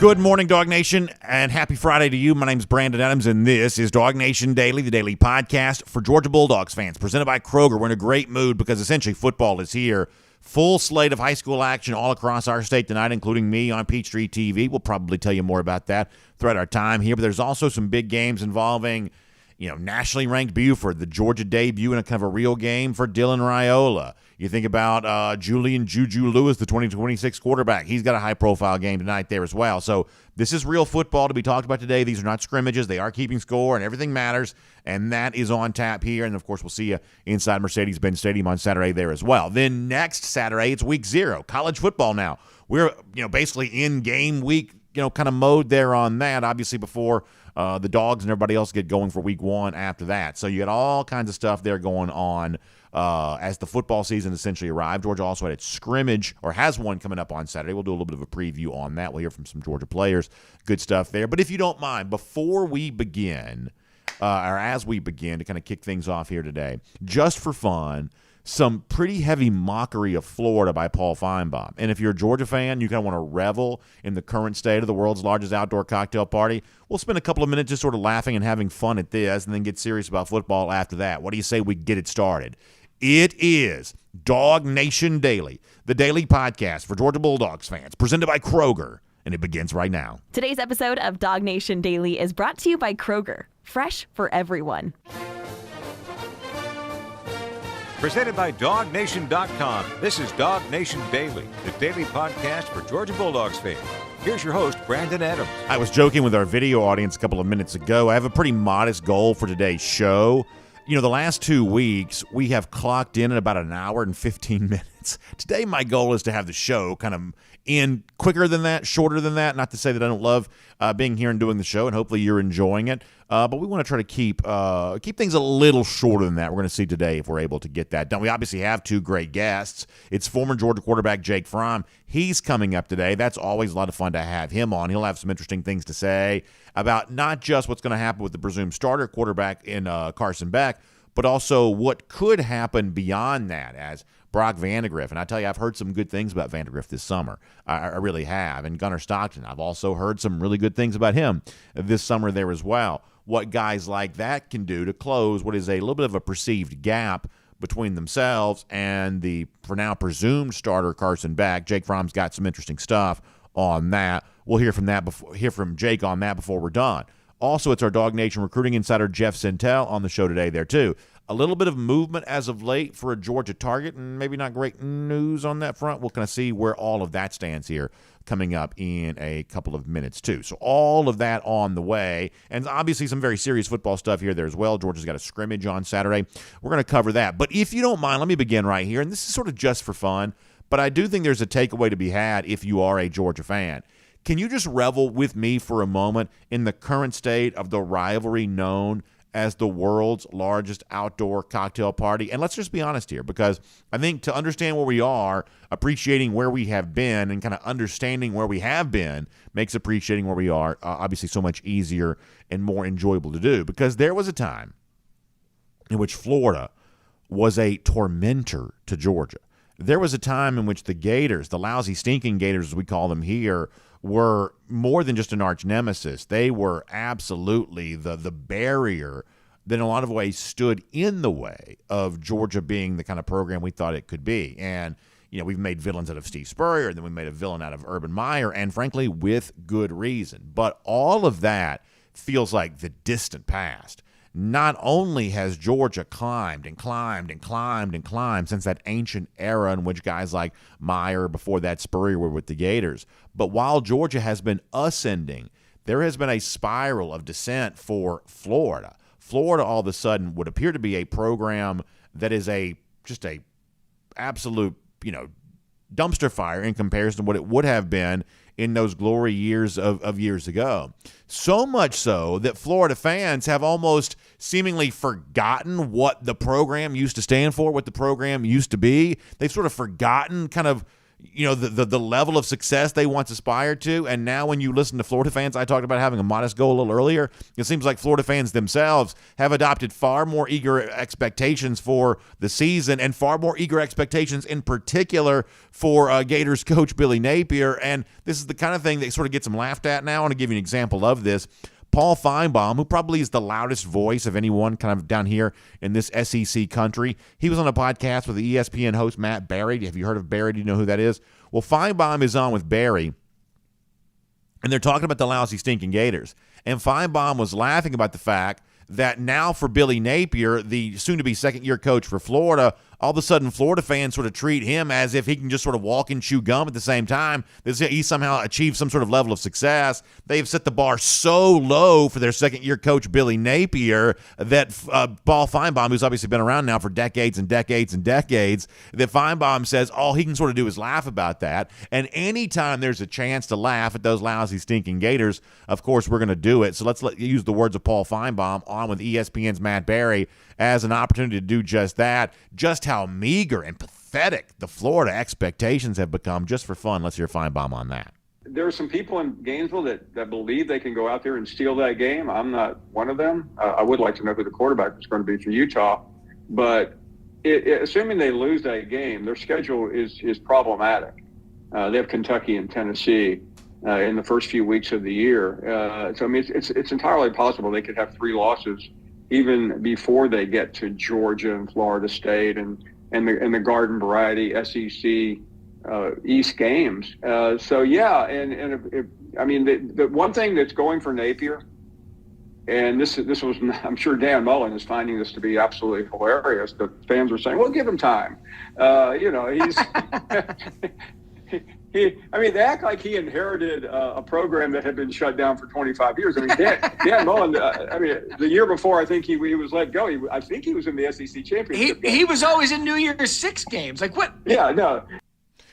Good morning, Dog Nation, and happy Friday to you. My name's Brandon Adams, and this is DawgNation Daily, the daily podcast for Georgia Bulldogs fans, presented by Kroger. We're in a great mood because essentially football is here. Full slate of high school action all across our state tonight, including me on Peachtree TV. We'll probably tell you more about that throughout our time here, but there's also some big games involving, nationally ranked Buford, the Georgia debut, and a kind of a real game for Dylan Raiola. You think about Julian Juju Lewis, the 2026 quarterback. He's got a high-profile game tonight there as well. So this is real football to be talked about today. These are not scrimmages. They are keeping score, and everything matters, and that is on tap here. And, of course, we'll see you inside Mercedes-Benz Stadium on Saturday there as well. Then next Saturday, it's week 0, college football now. We're, basically in game week, kind of mode there on that, obviously before the Dogs and everybody else get going for week 1 after that. So you got all kinds of stuff there going on as the football season essentially arrived. Georgia also had its scrimmage, or has one coming up on Saturday. We'll do a little bit of a preview on that. We'll hear from some Georgia players. Good stuff there. But if you don't mind, before we begin, or as we begin to kind of kick things off here today, just for fun, some pretty heavy mockery of Florida by Paul Finebaum. And if you're a Georgia fan, you kind of want to revel in the current state of the world's largest outdoor cocktail party, we'll spend a couple of minutes just sort of laughing and having fun at this and then get serious about football after that. What do you say we get it started? It is DawgNation Daily, the daily podcast for Georgia Bulldogs fans, presented by Kroger, and it begins right now. Today's episode of DawgNation Daily is brought to you by Kroger, fresh for everyone. Presented by DawgNation.com. This is DawgNation Daily, the daily podcast for Georgia Bulldogs fans. Here's your host, Brandon Adams. I was joking with our video audience a couple of minutes ago. I have a pretty modest goal for today's show. The last 2 weeks, we have clocked in at about an hour and 15 minutes. Today, my goal is to have the show kind of in quicker than that, shorter than that. Not to say that I don't love being here and doing the show, and hopefully you're enjoying it. But we want to try to keep things a little shorter than that. We're going to see today if we're able to get that done. We obviously have 2 great guests. It's former Georgia quarterback Jake Fromm. He's coming up today. That's always a lot of fun to have him on. He'll have some interesting things to say about not just what's going to happen with the presumed starter quarterback in Carson Beck, but also what could happen beyond that as Brock Vandagriff. And I tell you, I've heard some good things about Vandagriff this summer. I really have. And Gunnar Stockton, I've also heard some really good things about him this summer there as well. What guys like that can do to close what is a little bit of a perceived gap between themselves and the, for now, presumed starter Carson Beck. Jake Fromm's got some interesting stuff on that. We'll hear from Jake on that before we're done. Also, it's our DawgNation recruiting insider Jeff Sintel on the show today there too. A little bit of movement as of late for a Georgia target, and maybe not great news on that front. We'll kind of see where all of that stands here coming up in a couple of minutes too. So all of that on the way, and obviously some very serious football stuff here there as well. Georgia's got a scrimmage on Saturday. We're going to cover that. But if you don't mind, let me begin right here, and this is sort of just for fun, but I do think there's a takeaway to be had if you are a Georgia fan. Can you just revel with me for a moment in the current state of the rivalry known as the world's largest outdoor cocktail party? And let's just be honest here, because I think to understand where we are, appreciating where we have been, and kind of understanding where we have been makes appreciating where we are obviously so much easier and more enjoyable to do. Because there was a time in which Florida was a tormentor to Georgia. There was a time in which the Gators, the lousy, stinking Gators as we call them here, were more than just an arch nemesis. They were absolutely the barrier that in a lot of ways stood in the way of Georgia being the kind of program we thought it could be. And, we've made villains out of Steve Spurrier, and then we made a villain out of Urban Meyer, and frankly, with good reason. But all of that feels like the distant past. Not only has Georgia climbed and climbed and climbed and climbed since that ancient era in which guys like Meyer, before that Spurrier, were with the Gators, but while Georgia has been ascending, there has been a spiral of descent for Florida. Florida all of a sudden would appear to be a program that is just a absolute, dumpster fire in comparison to what it would have been in those glory years of years ago. So much so that Florida fans have almost seemingly forgotten what the program used to stand for, what the program used to be. They've sort of forgotten kind of, the level of success they once aspired to. And now when you listen to Florida fans, I talked about having a modest goal a little earlier. It seems like Florida fans themselves have adopted far more eager expectations for the season and far more eager expectations in particular for Gators coach Billy Napier. And this is the kind of thing that sort of gets them laughed at now. I want to give you an example of this. Paul Finebaum, who probably is the loudest voice of anyone kind of down here in this SEC country, he was on a podcast with the ESPN host Matt Berry. Have you heard of Berry? Do you know who that is? Well, Finebaum is on with Berry, and they're talking about the lousy, stinking Gators. And Finebaum was laughing about the fact that now for Billy Napier, the soon-to-be second-year coach for Florida, all of a sudden Florida fans sort of treat him as if he can just sort of walk and chew gum at the same time. He somehow achieved some sort of level of success. They've set the bar so low for their second-year coach, Billy Napier, that Paul Finebaum, who's obviously been around now for decades and decades and decades, that Finebaum says all he can sort of do is laugh about that. And anytime there's a chance to laugh at those lousy, stinking Gators, of course we're going to do it. So let's use the words of Paul Finebaum on with ESPN's Matt Berry as an opportunity to do just that. Just how meager and pathetic the Florida expectations have become. Just for fun, let's hear Finebaum on that. There are some people in Gainesville that believe they can go out there and steal that game. I'm not one of them. I would like to know who the quarterback is going to be for Utah. But assuming they lose that game, their schedule is problematic. They have Kentucky and Tennessee in the first few weeks of the year. So, I mean, it's entirely possible they could have 3 losses even before they get to Georgia and Florida State and the garden variety SEC East games. So yeah, I mean the one thing that's going for Napier, and this was, I'm sure Dan Mullen is finding this to be absolutely hilarious. The fans are saying, "Well, give him time." He's. They act like he inherited a program that had been shut down for 25 years. I mean, Dan Mullen, the year before, I think he was let go. I think he was in the SEC championship game. He was always in New Year's Six games. Like, what? Yeah, no.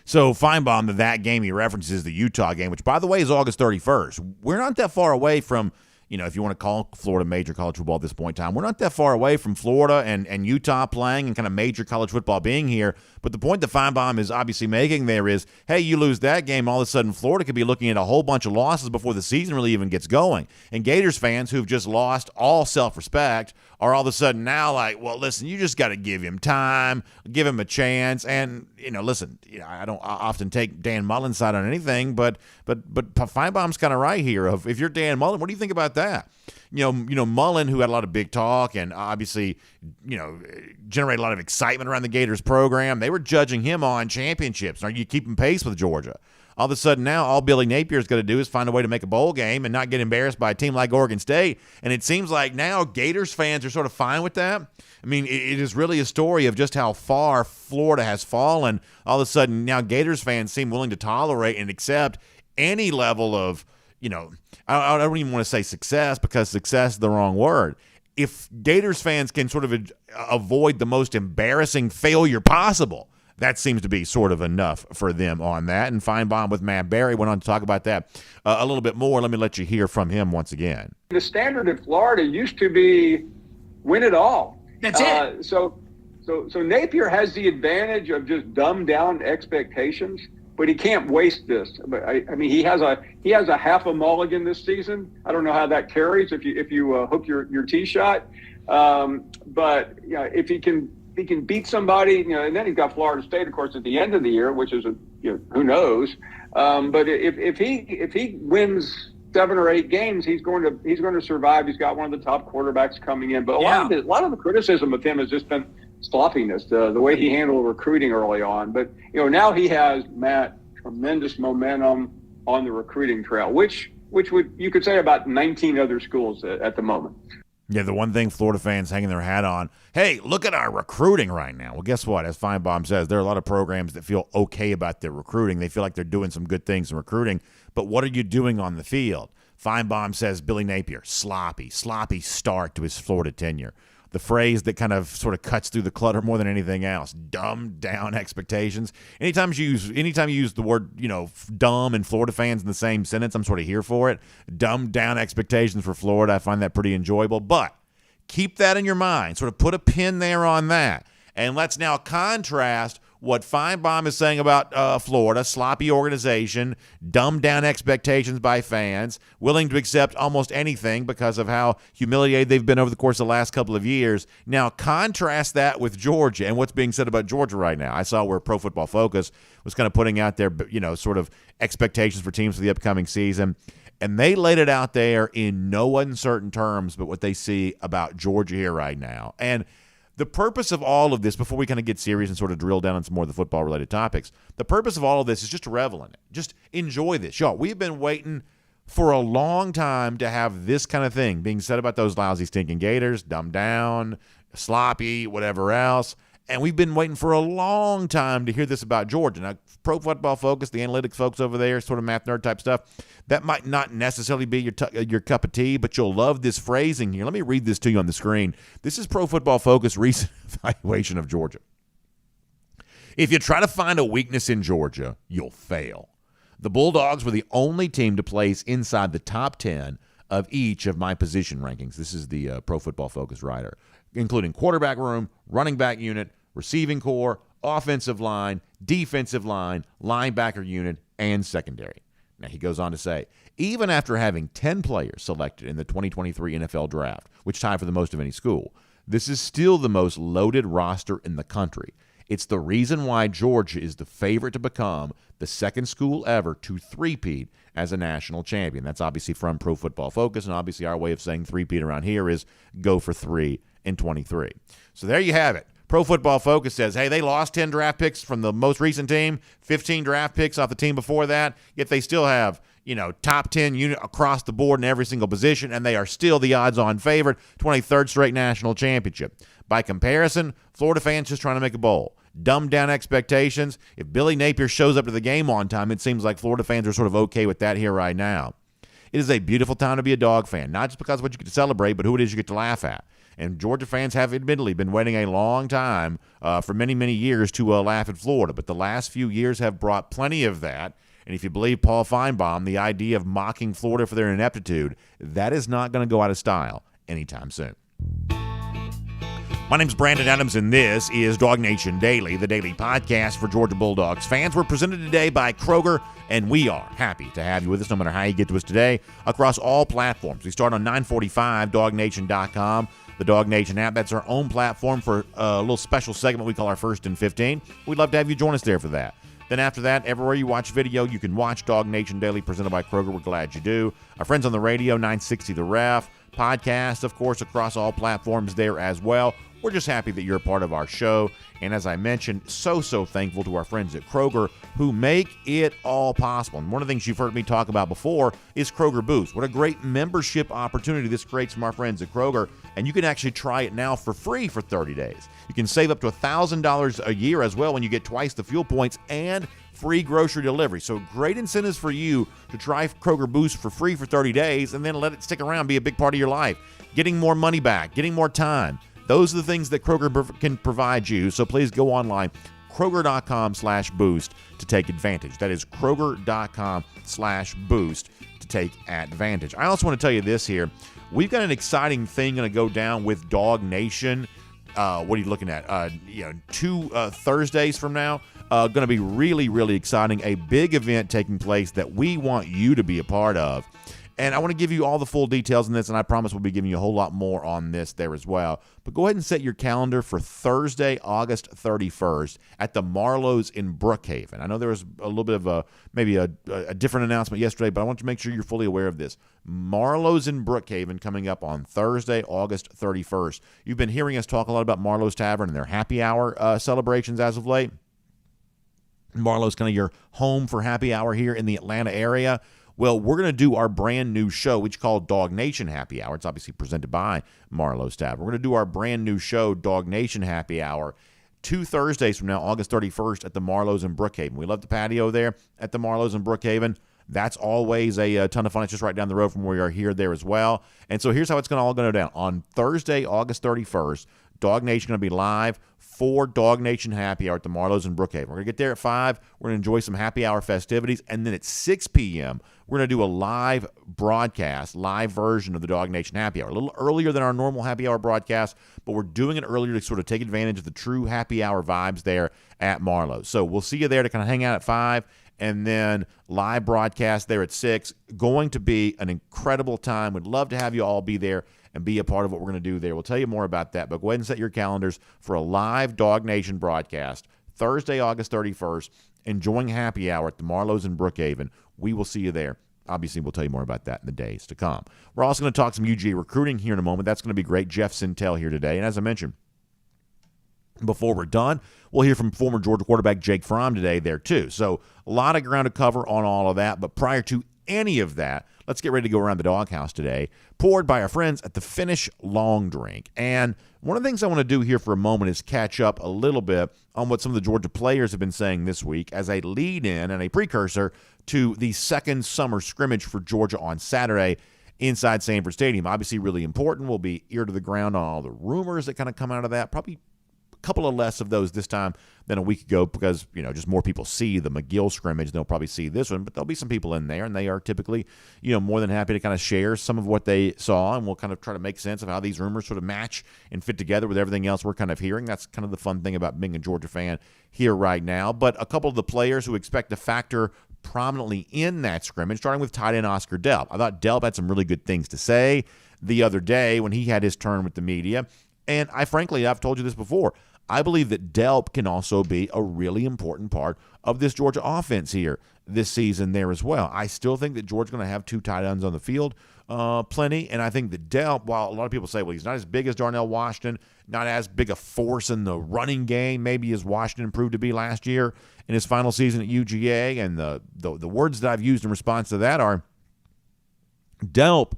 So Finebaum, that game he references the Utah game, which, by the way, is August 31st. We're not that far away from, if you want to call Florida major college football at this point in time, we're not that far away from Florida and Utah playing and kind of major college football being here. But the point that Finebaum is obviously making there is, hey, you lose that game, all of a sudden Florida could be looking at a whole bunch of losses before the season really even gets going. And Gators fans who've just lost all self-respect are all of a sudden now like, well, listen, you just got to give him time, give him a chance. And, listen, I don't often take Dan Mullen's side on anything, but Finebaum's kind of right here of, if you're Dan Mullen, what do you think about that? Mullen, who had a lot of big talk and obviously, generated a lot of excitement around the Gators program, they were judging him on championships. Are you keeping pace with Georgia? All of a sudden now, all Billy Napier's going to do is find a way to make a bowl game and not get embarrassed by a team like Oregon State. And it seems like now Gators fans are sort of fine with that. I mean, it is really a story of just how far Florida has fallen. All of a sudden now Gators fans seem willing to tolerate and accept any level of, I don't even want to say success because success is the wrong word. If Gators fans can sort of avoid the most embarrassing failure possible, that seems to be sort of enough for them on that. And Finebaum with Matt Berry went on to talk about that a little bit more. Let me let you hear from him once again. The standard in Florida used to be win it all. That's it. So Napier has the advantage of just dumbed down expectations, but he can't waste this. But he has a half a mulligan this season. I don't know how that carries if you hook your tee shot. But if he can beat somebody, and then he's got Florida State, of course, at the end of the year, which is who knows. But if he wins 7 or 8 games, he's going to survive. He's got one of the top quarterbacks coming in. But a lot of the criticism of him has just been sloppiness, the way he handled recruiting early on. But now he has, Matt, tremendous momentum on the recruiting trail, which you could say about 19 other schools at the moment. Yeah, the one thing Florida fans hanging their hat on, hey, look at our recruiting right now. Well, guess what? As Finebaum says, there are a lot of programs that feel okay about their recruiting. They feel like they're doing some good things in recruiting. But what are you doing on the field? Finebaum says Billy Napier, sloppy start to his Florida tenure. The phrase that kind of sort of cuts through the clutter more than anything else, dumbed down expectations. Anytime you use the word, dumb and Florida fans in the same sentence, I'm sort of here for it. Dumbed down expectations for Florida. I find that pretty enjoyable. But keep that in your mind. Sort of put a pin there on that. And let's now contrast what Finebaum is saying about Florida, sloppy organization, dumbed down expectations by fans, willing to accept almost anything because of how humiliated they've been over the course of the last couple of years. Now, contrast that with Georgia and what's being said about Georgia right now. I saw where Pro Football Focus was kind of putting out their, sort of expectations for teams for the upcoming season. And they laid it out there in no uncertain terms, but what they see about Georgia here right now. And the purpose of all of this, before we kind of get serious and sort of drill down on some more of the football-related topics, the purpose of all of this is just to revel in it. Just enjoy this. Y'all, we've been waiting for a long time to have this kind of thing being said about those lousy, stinking Gators, dumbed down, sloppy, whatever else. And we've been waiting for a long time to hear this about Georgia. Now, Pro Football Focus, the analytics folks over there, sort of math nerd type stuff, that might not necessarily be your cup of tea, but you'll love this phrasing here. Let me read this to you on the screen. This is Pro Football Focus recent evaluation of Georgia. If you try to find a weakness in Georgia, you'll fail. The Bulldogs were the only team to place inside the top 10 of each of my position rankings. This is the Pro Football Focus writer, including quarterback room, running back unit, receiving core, offensive line, defensive line, linebacker unit, and secondary. Now, he goes on to say, even after having 10 players selected in the 2023 NFL Draft, which tied for the most of any school, this is still the most loaded roster in the country. It's the reason why Georgia is the favorite to become the second school ever to three-peat as a national champion. That's obviously from Pro Football Focus, and obviously our way of saying three-peat around here is go for 3 in 23. So there you have it. Pro Football Focus says, hey, they lost 10 draft picks from the most recent team, 15 draft picks off the team before that, yet they still have, top 10 unit across the board in every single position, and they are still the odds-on favorite, 23rd straight national championship. By comparison, Florida fans just trying to make a bowl. Dumbed down expectations. If Billy Napier shows up to the game on time, it seems like Florida fans are sort of okay with that here right now. It is a beautiful time to be a dog fan, not just because of what you get to celebrate, but who it is you get to laugh at. And Georgia fans have admittedly been waiting a long time for many, many years to laugh at Florida. But the last few years have brought plenty of that. And if you believe Paul Finebaum, the idea of mocking Florida for their ineptitude, that is not going to go out of style anytime soon. My name's Brandon Adams, and this is DawgNation Daily, the daily podcast for Georgia Bulldogs fans. We're presented today by Kroger, and we are happy to have you with us no matter how you get to us today across all platforms. We start on 945, DawgNation.com, the DawgNation app. That's our own platform for a little special segment we call our First and 15. We'd love to have you join us there for that. Then after that, everywhere you watch video, you can watch DawgNation Daily presented by Kroger. We're glad you do. Our friends on the radio, 960 The Ref. Podcast, of course, across all platforms there as well. We're just happy that you're a part of our show. And as I mentioned, so thankful to our friends at Kroger who make it all possible. And one of the things you've heard me talk about before is Kroger Boost. What a great membership opportunity this creates from our friends at Kroger. And you can actually try it now for free for 30 days. You can save up to $1,000 a year as well when you get twice the fuel points and free grocery delivery. So great incentives for you to try Kroger Boost for free for 30 days and then let it stick around, be a big part of your life. Getting more money back, getting more time. Those are the things that Kroger can provide you. So please go online, Kroger.com/boost to take advantage. That is Kroger.com/boost to take advantage. I also want to tell you this here. We've got an exciting thing going to go down with DawgNation. What are you looking at? 2 Thursdays from now. Going to be really, really exciting. A big event taking place that we want you to be a part of. And I want to give you all the full details on this, and I promise we'll be giving you a whole lot more on this there as well. But go ahead and set your calendar for Thursday, August 31st at the Marlowe's in Brookhaven. I know there was a little bit of maybe a different announcement yesterday, but I want to make sure you're fully aware of this. Marlowe's in Brookhaven coming up on Thursday, August 31st. You've been hearing us talk a lot about Marlowe's Tavern and their happy hour celebrations as of late. Marlowe's kind of your home for happy hour here in the Atlanta area. Well, we're going to do our brand new show, which is called DawgNation Happy Hour. It's obviously presented by Marlowe's Tavern. We're going to do our brand new show, DawgNation Happy Hour, 2 Thursdays from now, August 31st at the Marlowe's in Brookhaven. We love the patio there at the Marlowe's in Brookhaven. That's always a ton of fun. It's just right down the road from where we are here there as well. And so here's how it's going to all go down. On Thursday, August 31st, Dog Nation going to be live for Dog Nation Happy Hour at the Marlows in Brookhaven. We're going to get there at 5. We're going to enjoy some happy hour festivities. And then at 6 p.m., we're going to do a live broadcast, live version of the Dog Nation Happy Hour. A little earlier than our normal happy hour broadcast, but we're doing it earlier to sort of take advantage of the true happy hour vibes there at Marlowe. So we'll see you there to kind of hang out at 5, and then live broadcast there at 6. Going to be an incredible time. We'd love to have you all be there and be a part of what we're going to do there. We'll tell you more about that, but go ahead and set your calendars for a live Dog Nation broadcast Thursday, August 31st, enjoying happy hour at the Marlows in Brookhaven. We will see you there. Obviously, we'll tell you more about that in the days to come. We're also going to talk some UGA recruiting here in a moment. That's going to be great. Jeff Sintel here today. And as I mentioned, before we're done, we'll hear from former Georgia quarterback Jake Fromm today there too. So a lot of ground to cover on all of that. But prior to any of that, let's get ready to go around the doghouse today, poured by our friends at the Finish Long Drink. And one of the things I want to do here for a moment is catch up a little bit on what some of the Georgia players have been saying this week as a lead-in and a precursor to the second summer scrimmage for Georgia on Saturday inside Sanford Stadium. Obviously really important. We'll be ear to the ground on all the rumors that kind of come out of that. Probably couple of less of those this time than a week ago because, just more people see the McGill scrimmage. They'll probably see this one, but there'll be some people in there, and they are typically, more than happy to kind of share some of what they saw, and we'll kind of try to make sense of how these rumors sort of match and fit together with everything else we're kind of hearing. That's kind of the fun thing about being a Georgia fan here right now. But a couple of the players who expect to factor prominently in that scrimmage, starting with tight end Oscar Delp. I thought Delp had some really good things to say the other day when he had his turn with the media. And I've told you this before, I believe that Delp can also be a really important part of this Georgia offense here this season there as well. I still think that Georgia's going to have 2 tight ends on the field, plenty, and I think that Delp, while a lot of people say, well, he's not as big as Darnell Washington, not as big a force in the running game maybe as Washington proved to be last year in his final season at UGA, and the words that I've used in response to that are Delp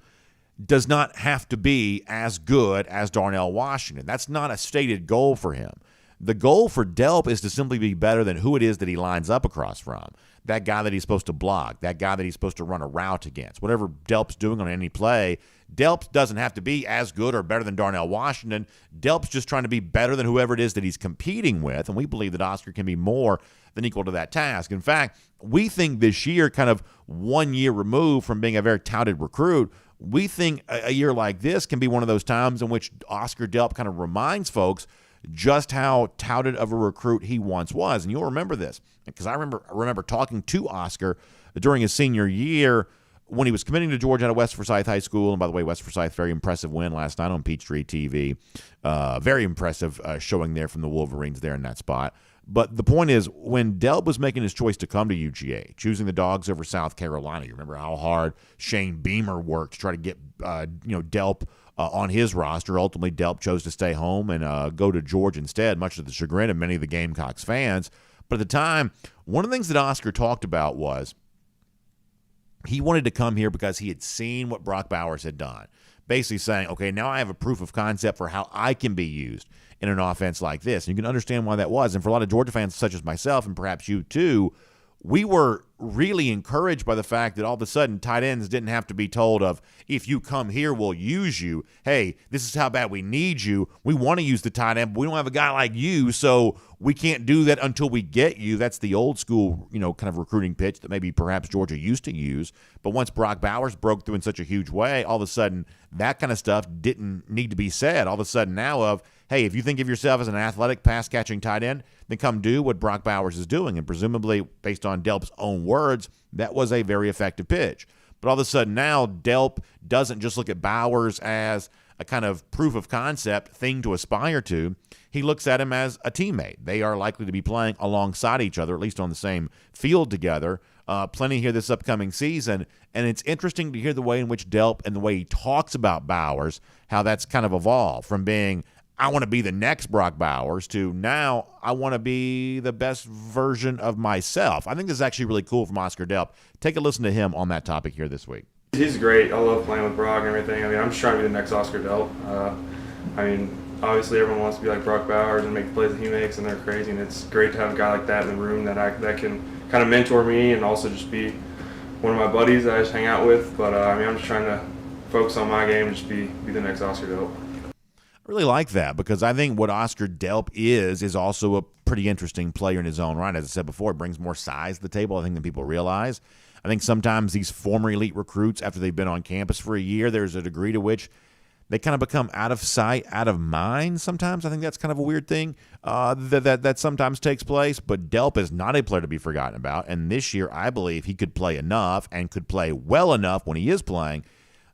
does not have to be as good as Darnell Washington. That's not a stated goal for him. The goal for Delp is to simply be better than who it is that he lines up across from. That guy that he's supposed to block, that guy that he's supposed to run a route against. Whatever Delp's doing on any play, Delp doesn't have to be as good or better than Darnell Washington. Delp's just trying to be better than whoever it is that he's competing with, and we believe that Oscar can be more than equal to that task. In fact, we think this year, kind of 1 year removed from being a very touted recruit, we think a year like this can be one of those times in which Oscar Delp kind of reminds folks just how touted of a recruit he once was. And you'll remember this because I remember talking to Oscar during his senior year when he was committing to Georgia out of West Forsyth High School. And by the way, West Forsyth, very impressive win last night on Peachtree TV. Very impressive showing there from the Wolverines there in that spot. But the point is, when Delp was making his choice to come to UGA, choosing the Dogs over South Carolina, you remember how hard Shane Beamer worked to try to get Delp on his roster. Ultimately, Delp chose to stay home and go to Georgia instead, much to the chagrin of many of the Gamecocks fans. But at the time, one of the things that Oscar talked about was he wanted to come here because he had seen what Brock Bowers had done. Basically saying, okay, now I have a proof of concept for how I can be used in an offense like this. And you can understand why that was. And for a lot of Georgia fans such as myself, and perhaps you too, we were really encouraged by the fact that all of a sudden tight ends didn't have to be told of, if you come here, we'll use you. Hey, this is how bad we need you. We want to use the tight end, but we don't have a guy like you, so we can't do that until we get you. That's the old school, kind of recruiting pitch that maybe perhaps Georgia used to use. But once Brock Bowers broke through in such a huge way, all of a sudden that kind of stuff didn't need to be said. All of a sudden now of, hey, if you think of yourself as an athletic pass-catching tight end, then come do what Brock Bowers is doing. And presumably, based on Delp's own words, that was a very effective pitch. But all of a sudden now, Delp doesn't just look at Bowers as a kind of proof of concept thing to aspire to. He looks at him as a teammate. They are likely to be playing alongside each other, at least on the same field together. Plenty here this upcoming season. And it's interesting to hear the way in which Delp and the way he talks about Bowers, how that's kind of evolved from being, I want to be the next Brock Bowers, to now I want to be the best version of myself. I think this is actually really cool from Oscar Delp. Take a listen to him on that topic here this week. He's great. I love playing with Brock and everything. I'm just trying to be the next Oscar Delp. Obviously everyone wants to be like Brock Bowers and make the plays that he makes, and they're crazy. And it's great to have a guy like that in the room that can kind of mentor me and also just be one of my buddies that I just hang out with. But I'm just trying to focus on my game and just be the next Oscar Delp. really like that because I think what Oscar Delp is also a pretty interesting player in his own right. As I said before, it brings more size to the table, I think, than people realize. I think sometimes these former elite recruits, after they've been on campus for a year, there's a degree to which they kind of become out of sight, out of mind sometimes. I think that's kind of a weird thing that sometimes takes place. But Delp is not a player to be forgotten about. And this year, I believe he could play enough and could play well enough when he is playing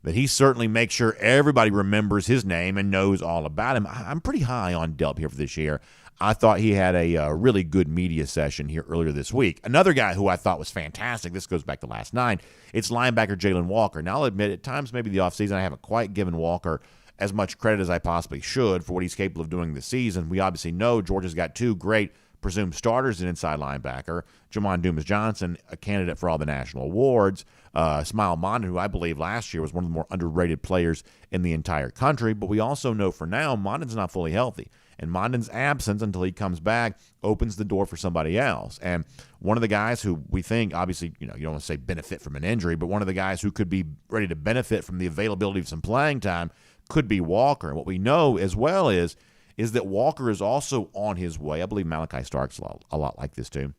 that he certainly makes sure everybody remembers his name and knows all about him. I'm pretty high on Delp here for this year. I thought he had a really good media session here earlier this week. Another guy who I thought was fantastic, this goes back to last night, it's linebacker Jalen Walker. Now, I'll admit, at times maybe the offseason I haven't quite given Walker as much credit as I possibly should for what he's capable of doing this season. We obviously know Georgia's got two great presumed starters in inside linebacker, Jamon Dumas-Johnson, a candidate for all the national awards, Smile Mondon, who I believe last year was one of the more underrated players in the entire country. But we also know for now Mondon's not fully healthy. And Mondon's absence until he comes back opens the door for somebody else. And one of the guys who we think, obviously, you don't want to say benefit from an injury, but one of the guys who could be ready to benefit from the availability of some playing time could be Walker. And what we know as well is that Walker is also on his way. I believe Malachi Stark's a lot like this too.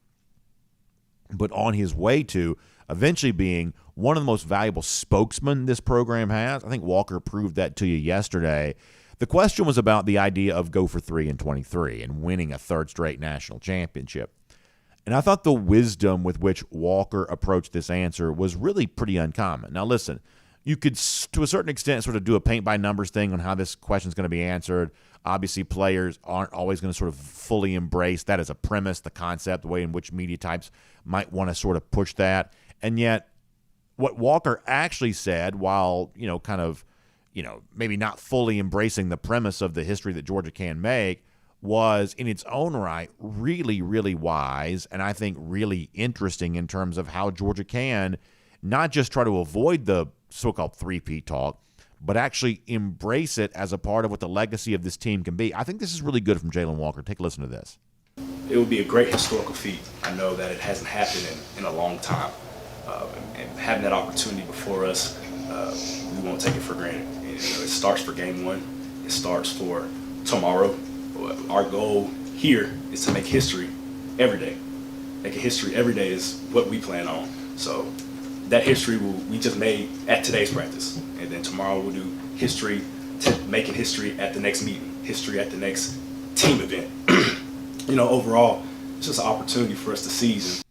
But on his way to eventually being one of the most valuable spokesmen this program has. I think Walker proved that to you yesterday. The question was about the idea of go for 3 in 23 and winning a third straight national championship. And I thought the wisdom with which Walker approached this answer was really pretty uncommon. Now, listen, you could, to a certain extent, sort of do a paint-by-numbers thing on how this question is going to be answered. Obviously, players aren't always going to sort of fully embrace that as a premise, the concept, the way in which media types might want to sort of push that. And yet, what Walker actually said, while, maybe not fully embracing the premise of the history that Georgia can make, was in its own right really, really wise and I think really interesting in terms of how Georgia can not just try to avoid the so-called three-peat talk, but actually embrace it as a part of what the legacy of this team can be. I think this is really good from Jalen Walker. Take a listen to this. It would be a great historical feat. I know that it hasn't happened in a long time. And having that opportunity before us, we won't take it for granted. It starts for game one. It starts for tomorrow. Our goal here is to make history every day. Making history every day is what we plan on. So that history we just made at today's practice. And then tomorrow we'll do history, making history at the next meeting, history at the next team event. Overall, it's just an opportunity for us to seize.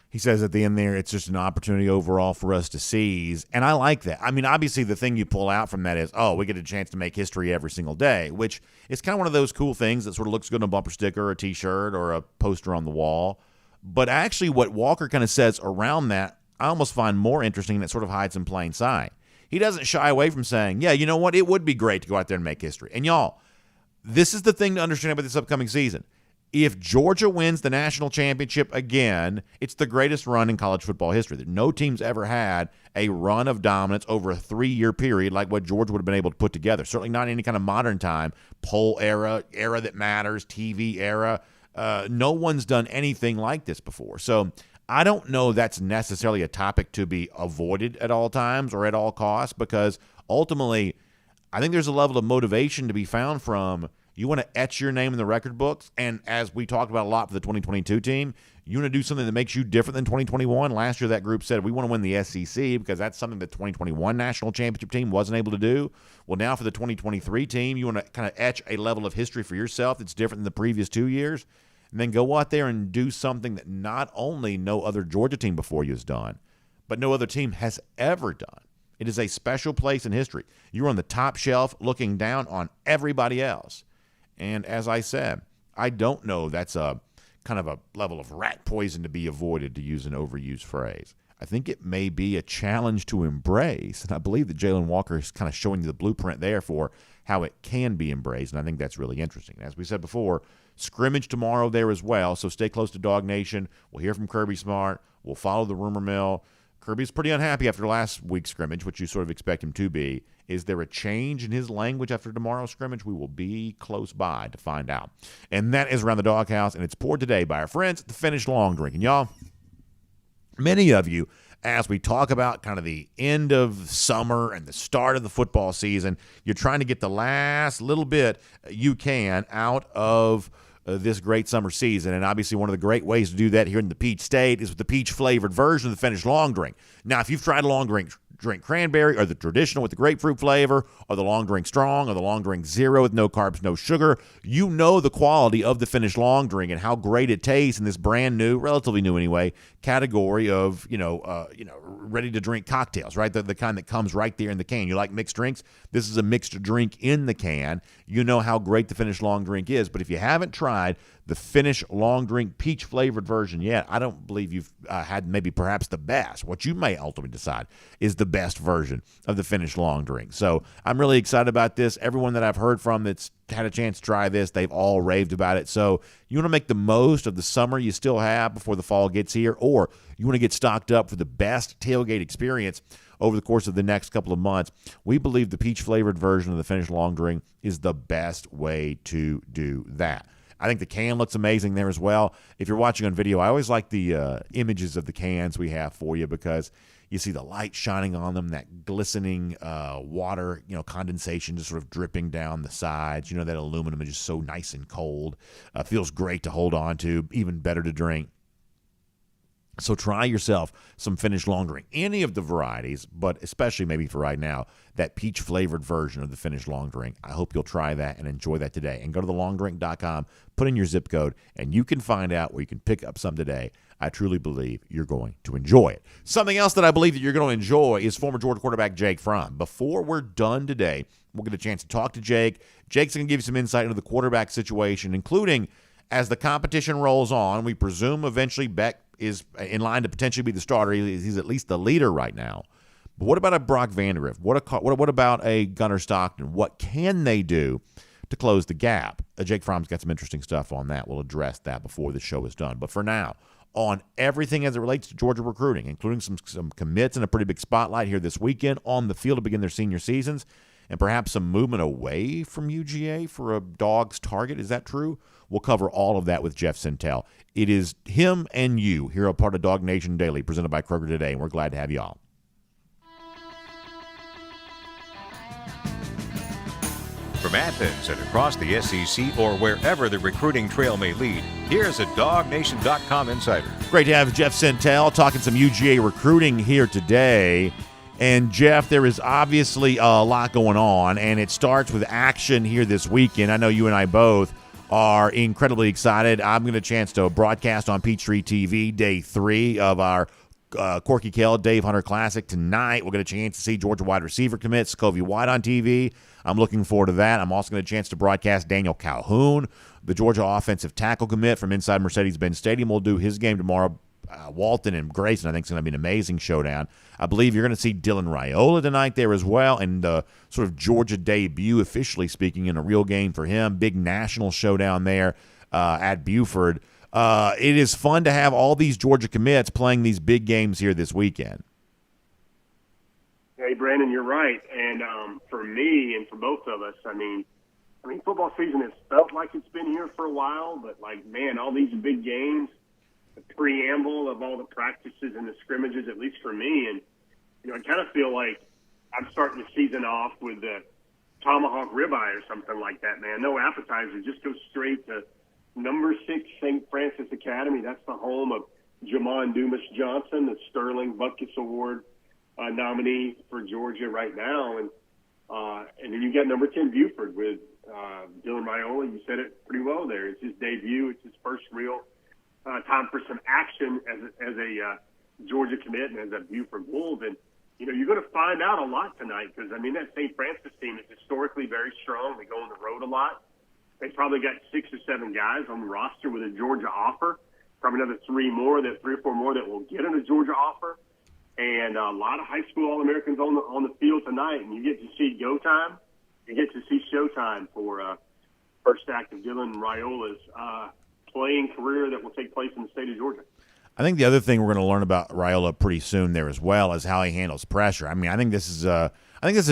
He says at the end there, it's just an opportunity overall for us to seize. And I like that. I mean, obviously, the thing you pull out from that is, we get a chance to make history every single day, which is kind of one of those cool things that sort of looks good on a bumper sticker or a T-shirt or a poster on the wall. But actually, what Walker kind of says around that, I almost find more interesting, and it sort of hides in plain sight. He doesn't shy away from saying, yeah, you know what? It would be great to go out there and make history. And y'all, this is the thing to understand about this upcoming season. If Georgia wins the national championship again, it's the greatest run in college football history. No team's ever had a run of dominance over a 3-year period like what Georgia would have been able to put together. Certainly not any kind of modern time, poll era that matters, TV era. No one's done anything like this before. So I don't know that's necessarily a topic to be avoided at all times or at all costs, because ultimately I think there's a level of motivation to be found from you want to etch your name in the record books, and as we talked about a lot for the 2022 team, you want to do something that makes you different than 2021. Last year that group said we want to win the SEC because that's something the 2021 national championship team wasn't able to do. Well, now for the 2023 team, you want to kind of etch a level of history for yourself that's different than the previous 2 years, and then go out there and do something that not only no other Georgia team before you has done, but no other team has ever done. It is a special place in history. You're on the top shelf looking down on everybody else. And as I said, I don't know that's a kind of a level of rat poison to be avoided, to use an overused phrase. I think it may be a challenge to embrace, and I believe that Jalen Walker is kind of showing you the blueprint there for how it can be embraced, and I think that's really interesting. As we said before, scrimmage tomorrow there as well, so stay close to DawgNation. We'll hear from Kirby Smart. We'll follow the rumor mill. Kirby's pretty unhappy after last week's scrimmage, which you sort of expect him to be. Is there a change in his language after tomorrow's scrimmage? We will be close by to find out. And that is Around the Doghouse, and it's poured today by our friends at the Finish Long Drink. And y'all, many of you as we talk about kind of the end of summer and the start of the football season. You're trying to get the last little bit you can out of this great summer season. And obviously one of the great ways to do that here in the Peach State is with the peach-flavored version of the Finnish long drink. Now, if you've tried a long drink cranberry, or the traditional with the grapefruit flavor, or the long drink strong, or the long drink zero with no carbs, no sugar, you know the quality of the Finnish long drink and how great it tastes in this brand new, relatively new anyway, category of ready to drink cocktails, right? The kind that comes right there in the can. You like mixed drinks? This is a mixed drink in the can. You know how great the Finnish long drink is. But if you haven't tried the Finnish long drink peach flavored version yet, I don't believe you've had maybe perhaps the best. What you may ultimately decide is the best version of the Finnish long drink. So I'm really excited about this. Everyone that I've heard from that's had a chance to try this, they've all raved about it. So you want to make the most of the summer you still have before the fall gets here, or you want to get stocked up for the best tailgate experience over the course of the next couple of months. We believe the peach-flavored version of the Finnish long drink is the best way to do that. I think the can looks amazing there as well. If you're watching on video, I always like the images of the cans we have for you, because you see the light shining on them, that glistening water, condensation just sort of dripping down the sides. That aluminum is just so nice and cold. Feels great to hold on to, even better to drink. So try yourself some Finnish long drink, any of the varieties, but especially maybe for right now, that peach-flavored version of the Finnish long drink. I hope you'll try that and enjoy that today. And go to thelongdrink.com, put in your zip code, and you can find out where you can pick up some today. I truly believe you're going to enjoy it. Something else that I believe that you're going to enjoy is former Georgia quarterback Jake Fromm. Before we're done today, we'll get a chance to talk to Jake. Jake's going to give you some insight into the quarterback situation, including as the competition rolls on. We presume eventually Beck is in line to potentially be the starter. He's at least the leader right now. But what about a Brock Vandagriff? What about a Gunnar Stockton? What can they do to close the gap? Jake Fromm's got some interesting stuff on that. We'll address that before the show is done. But for now, on everything as it relates to Georgia recruiting, including some commits and a pretty big spotlight here this weekend on the field to begin their senior seasons, and perhaps some movement away from UGA for a Dogs target. Is that true? We'll cover all of that with Jeff Sintel. It is him and you here, a part of DawgNation Daily, presented by Kroger today, and we're glad to have you all. From Athens and across the SEC or wherever the recruiting trail may lead, here's a DawgNation.com insider. Great to have Jeff Sintel talking some UGA recruiting here today. And, Jeff, there is obviously a lot going on, and it starts with action here this weekend. I know you and I both are incredibly excited. I'm going to chance to broadcast on Peachtree TV day 3 of our Corky Kell Dave Hunter Classic tonight. We'll get a chance to see Georgia wide receiver commit Scovie White on TV. I'm looking forward to that. I'm also going to get a chance to broadcast Daniel Calhoun, the Georgia offensive tackle commit from inside Mercedes-Benz Stadium. We'll do his game tomorrow. Walton and Grayson, I think, is going to be an amazing showdown. I believe you're going to see Dylan Raiola tonight there as well, and the sort of Georgia debut, officially speaking, in a real game for him. Big national showdown there at Buford. It is fun to have all these Georgia commits playing these big games here this weekend. Hey, Brandon, you're right. And for me and for both of us, I mean, football season has felt like it's been here for a while, but, man, all these big games, the preamble of all the practices and the scrimmages, at least for me. And, I kind of feel like I'm starting the season off with the tomahawk ribeye or something like that, man. No appetizer. Just go straight to number 6 St. Francis Academy. That's the home of Jamon Dumas Johnson, the Sterling Butkus Award nominee for Georgia right now. And then you got number 10 Buford with Dylan Raiola. You said it pretty well there. It's his debut. It's his first real time for some action as a Georgia commit and as a Buford Wolf. And, you're going to find out a lot tonight because, that St. Francis team is historically very strong. They go on the road a lot. They probably got 6 or 7 guys on the roster with a Georgia offer, probably another 3 or 4 more that will get in a Georgia offer. And a lot of high school All-Americans on the field tonight. And you get to see go time. You get to see showtime for first act of Dylan Raiola's playing career that will take place in the state of Georgia. I think the other thing we're going to learn about Raiola pretty soon there as well is how he handles pressure. I think this is a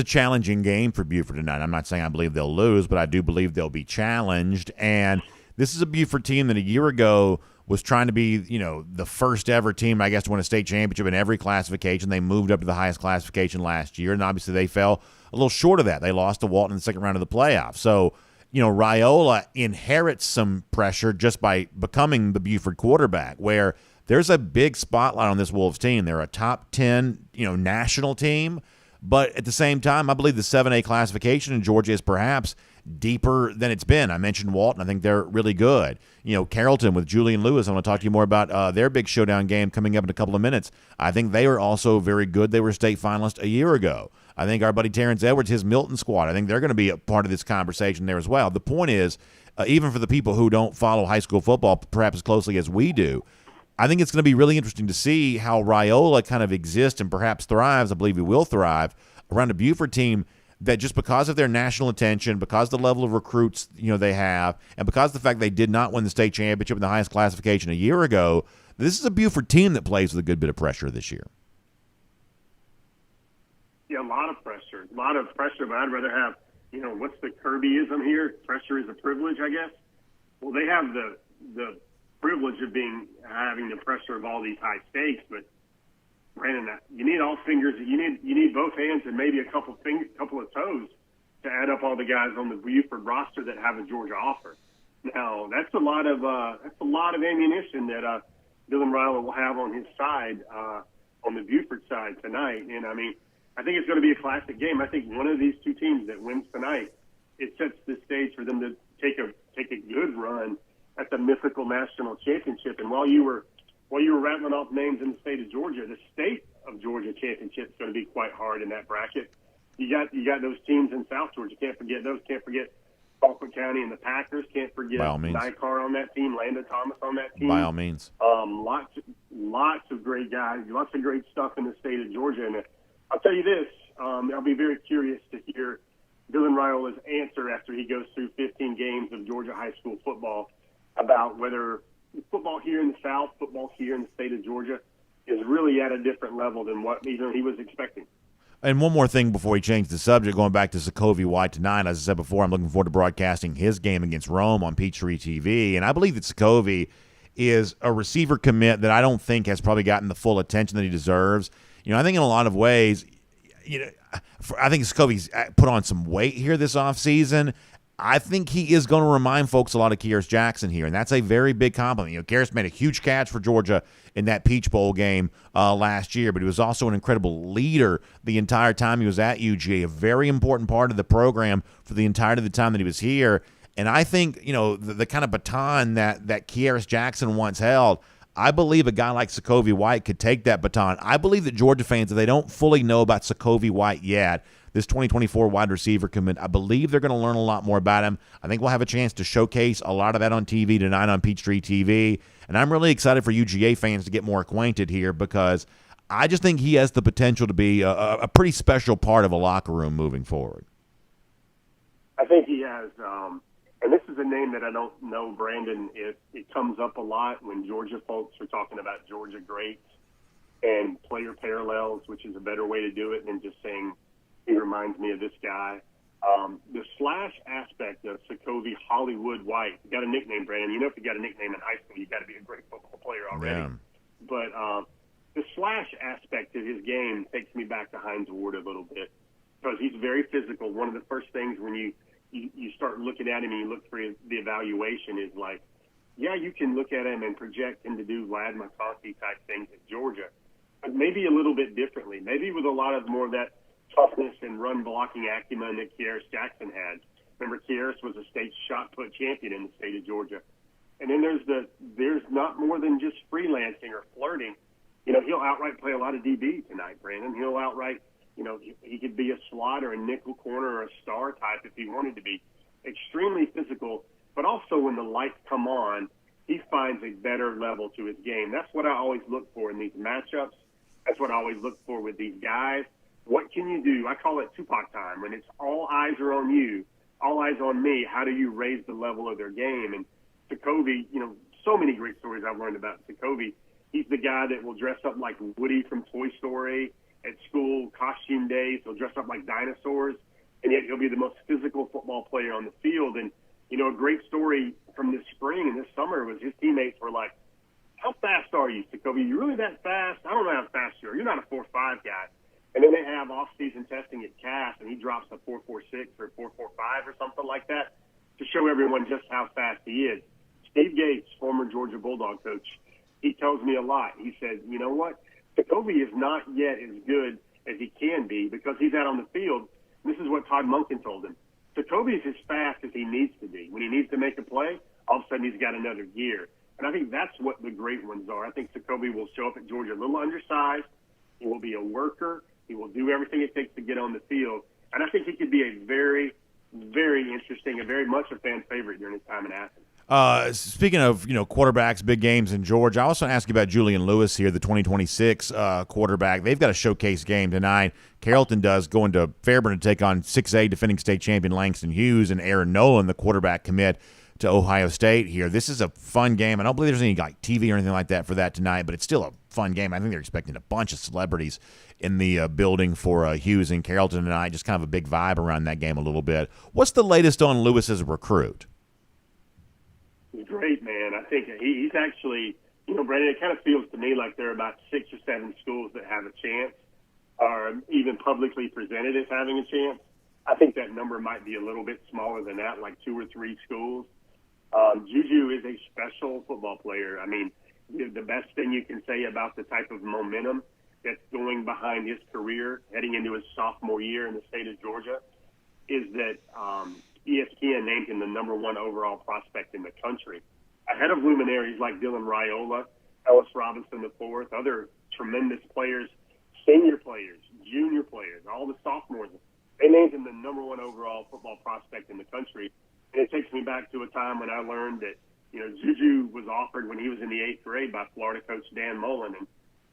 challenging game for Buford tonight. I'm not saying I believe they'll lose, but I do believe they'll be challenged. And this is a Buford team that a year ago was trying to be, the first ever team, I guess, to win a state championship in every classification. They moved up to the highest classification last year, and obviously they fell a little short of that. They lost to Walton in the second round of the playoffs. So, Raiola inherits some pressure just by becoming the Buford quarterback, where there's a big spotlight on this Wolves team. They're a top 10, national team. But at the same time, I believe the 7A classification in Georgia is perhaps deeper than it's been. I mentioned Walton. I think they're really good. Carrollton with Julian Lewis, I want to talk to you more about their big showdown game coming up in a couple of minutes. I think they are also very good. They were a state finalist a year ago. I think our buddy Terrence Edwards, his Milton squad, I think they're going to be a part of this conversation there as well. The point is, even for the people who don't follow high school football perhaps as closely as we do, I think it's going to be really interesting to see how Raiola kind of exists and perhaps thrives. I believe he will thrive around a Buford team that just because of their national attention, because of the level of recruits they have, and because of the fact they did not win the state championship in the highest classification a year ago, this is a Buford team that plays with a good bit of pressure this year. Yeah, a lot of pressure, but I'd rather have, what's the Kirbyism here? Pressure is a privilege, I guess. Well, they have the privilege of having the pressure of all these high stakes, but Brandon, you need all fingers. You need both hands and maybe a couple of toes to add up all the guys on the Buford roster that have a Georgia offer. Now that's a lot of ammunition that Dylan Raiola will have on his side, on the Buford side tonight. And I think it's going to be a classic game. I think one of these two teams that wins tonight, it sets the stage for them to take a good run at the mythical national championship. And while you were rattling off names in the state of Georgia, the state of Georgia championship is going to be quite hard in that bracket. You got those teams in South Georgia. Can't forget those. Can't forget Falkland County and the Packers. Can't forget Nycar on that team, Lando Thomas on that team. By all means. Lots of great guys, lots of great stuff in the state of Georgia. And I'll tell you this, I'll be very curious to hear Dylan Raiola's answer after he goes through 15 games of Georgia high school football about whether football here in the South, football here in the state of Georgia is really at a different level than what even he was expecting. And one more thing before we change the subject, going back to Sokovia White tonight, as I said before, I'm looking forward to broadcasting his game against Rome on Peachtree TV. And I believe that Sokovia is a receiver commit that I don't think has probably gotten the full attention that he deserves. I think in a lot of ways, I think Sokovia's put on some weight here this offseason. I think he is going to remind folks a lot of Kearis Jackson here, and that's a very big compliment. Kearis made a huge catch for Georgia in that Peach Bowl game last year, but he was also an incredible leader the entire time he was at UGA, a very important part of the program for the entirety of the time that he was here. And I think, the kind of baton that Kearis Jackson once held, I believe a guy like Sokovia White could take that baton. I believe that Georgia fans, if they don't fully know about Sokovia White yet, this 2024 wide receiver commit, I believe they're going to learn a lot more about him. I think we'll have a chance to showcase a lot of that on TV tonight on Peachtree TV. And I'm really excited for UGA fans to get more acquainted here because I just think he has the potential to be a pretty special part of a locker room moving forward. I think he has, and this is a name that I don't know, Brandon. It comes up a lot when Georgia folks are talking about Georgia greats and player parallels, which is a better way to do it than just saying, he reminds me of this guy. The slash aspect of Sokovia Hollywood White. You got a nickname, Brandon. If you got a nickname in high school, you got to be a great football player already. Yeah. But the slash aspect of his game takes me back to Hines Ward a little bit because he's very physical. One of the first things when you start looking at him and you look for the evaluation is like, yeah, you can look at him and project him to do Lad McConkey type things at Georgia, but maybe a little bit differently. Maybe with a lot of more of that toughness and run blocking acumen that Kearis Jackson had. Remember, Kearis was a state shot put champion in the state of Georgia. And then there's not more than just freelancing or flirting. He'll outright play a lot of DB tonight, Brandon. He'll outright, he could be a slot or a nickel corner or a star type if he wanted to be. Extremely physical, but also when the lights come on, he finds a better level to his game. That's what I always look for in these matchups. That's what I always look for with these guys. What can you do? I call it Tupac time. When it's all eyes are on you, all eyes on me, how do you raise the level of their game? And Sokovia, so many great stories I've learned about Sokovia. He's the guy that will dress up like Woody from Toy Story at school, costume days. He'll dress up like dinosaurs, and yet he'll be the most physical football player on the field. And, a great story from this spring and this summer was his teammates were like, how fast are you, Jacoby? You really that fast? I don't know how fast you are. You're not a 4.5 guy. And then they have off-season testing at Cass, and he drops a 4.46 or 4.45 or something like that to show everyone just how fast he is. Steve Gates, former Georgia Bulldog coach, he tells me a lot. He said, you know what? Jacoby is not yet as good as he can be because he's out on the field. This is what Todd Monken told him. Jacoby is as fast as he needs to be. When he needs to make a play, all of a sudden he's got another gear. And I think that's what the great ones are. I think Jacoby will show up at Georgia a little undersized. He will be a worker. He will do everything it takes to get on the field. And I think he could be a very, very interesting and very much a fan favorite during his time in Athens. Speaking of, quarterbacks, big games in Georgia, I also want to ask you about Julian Lewis here, the 2026 quarterback. They've got a showcase game tonight. Carrollton does, going to Fairburn to take on 6A defending state champion Langston Hughes and Aaron Nolan, the quarterback commit to Ohio State here. This is a fun game. I don't believe there's any TV or anything like that for that tonight, but it's still a fun game. I think they're expecting a bunch of celebrities in the building for Hughes and Carrollton tonight. Just kind of a big vibe around that game a little bit. What's the latest on Lewis as a recruit? He's great, man. I think he's actually, Brandon, it kind of feels to me like there are about 6 or 7 schools that have a chance or even publicly presented as having a chance. I think that number might be a little bit smaller than that, like 2 or 3 schools. Juju is a special football player. I mean, the best thing you can say about the type of momentum that's going behind his career heading into his sophomore year in the state of Georgia is that ESPN named him the #1 overall prospect in the country, ahead of luminaries like Dylan Raiola, Ellis Robinson IV, other tremendous players, senior players, junior players, all the sophomores. They named him the #1 overall football prospect in the country. And it takes me back to a time when I learned that, Juju was offered when he was in the 8th grade by Florida coach Dan Mullen. And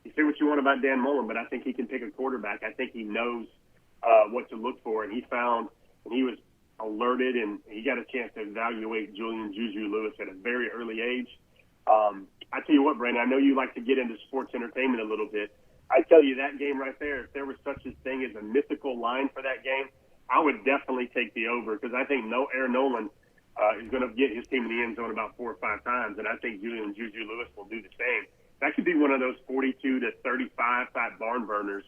you say what you want about Dan Mullen, but I think he can pick a quarterback. I think he knows what to look for. And he was alerted, and he got a chance to evaluate Julian Juju Lewis at a very early age. I tell you what, Brandon, I know you like to get into sports entertainment a little bit. I tell you, that game right there, if there was such a thing as a mythical line for that game, I would definitely take the over because I think Aaron Nolan is going to get his team in the end zone about 4 or 5 times, and I think Julian Juju Lewis will do the same. That could be one of those 42 to 35 type barn burners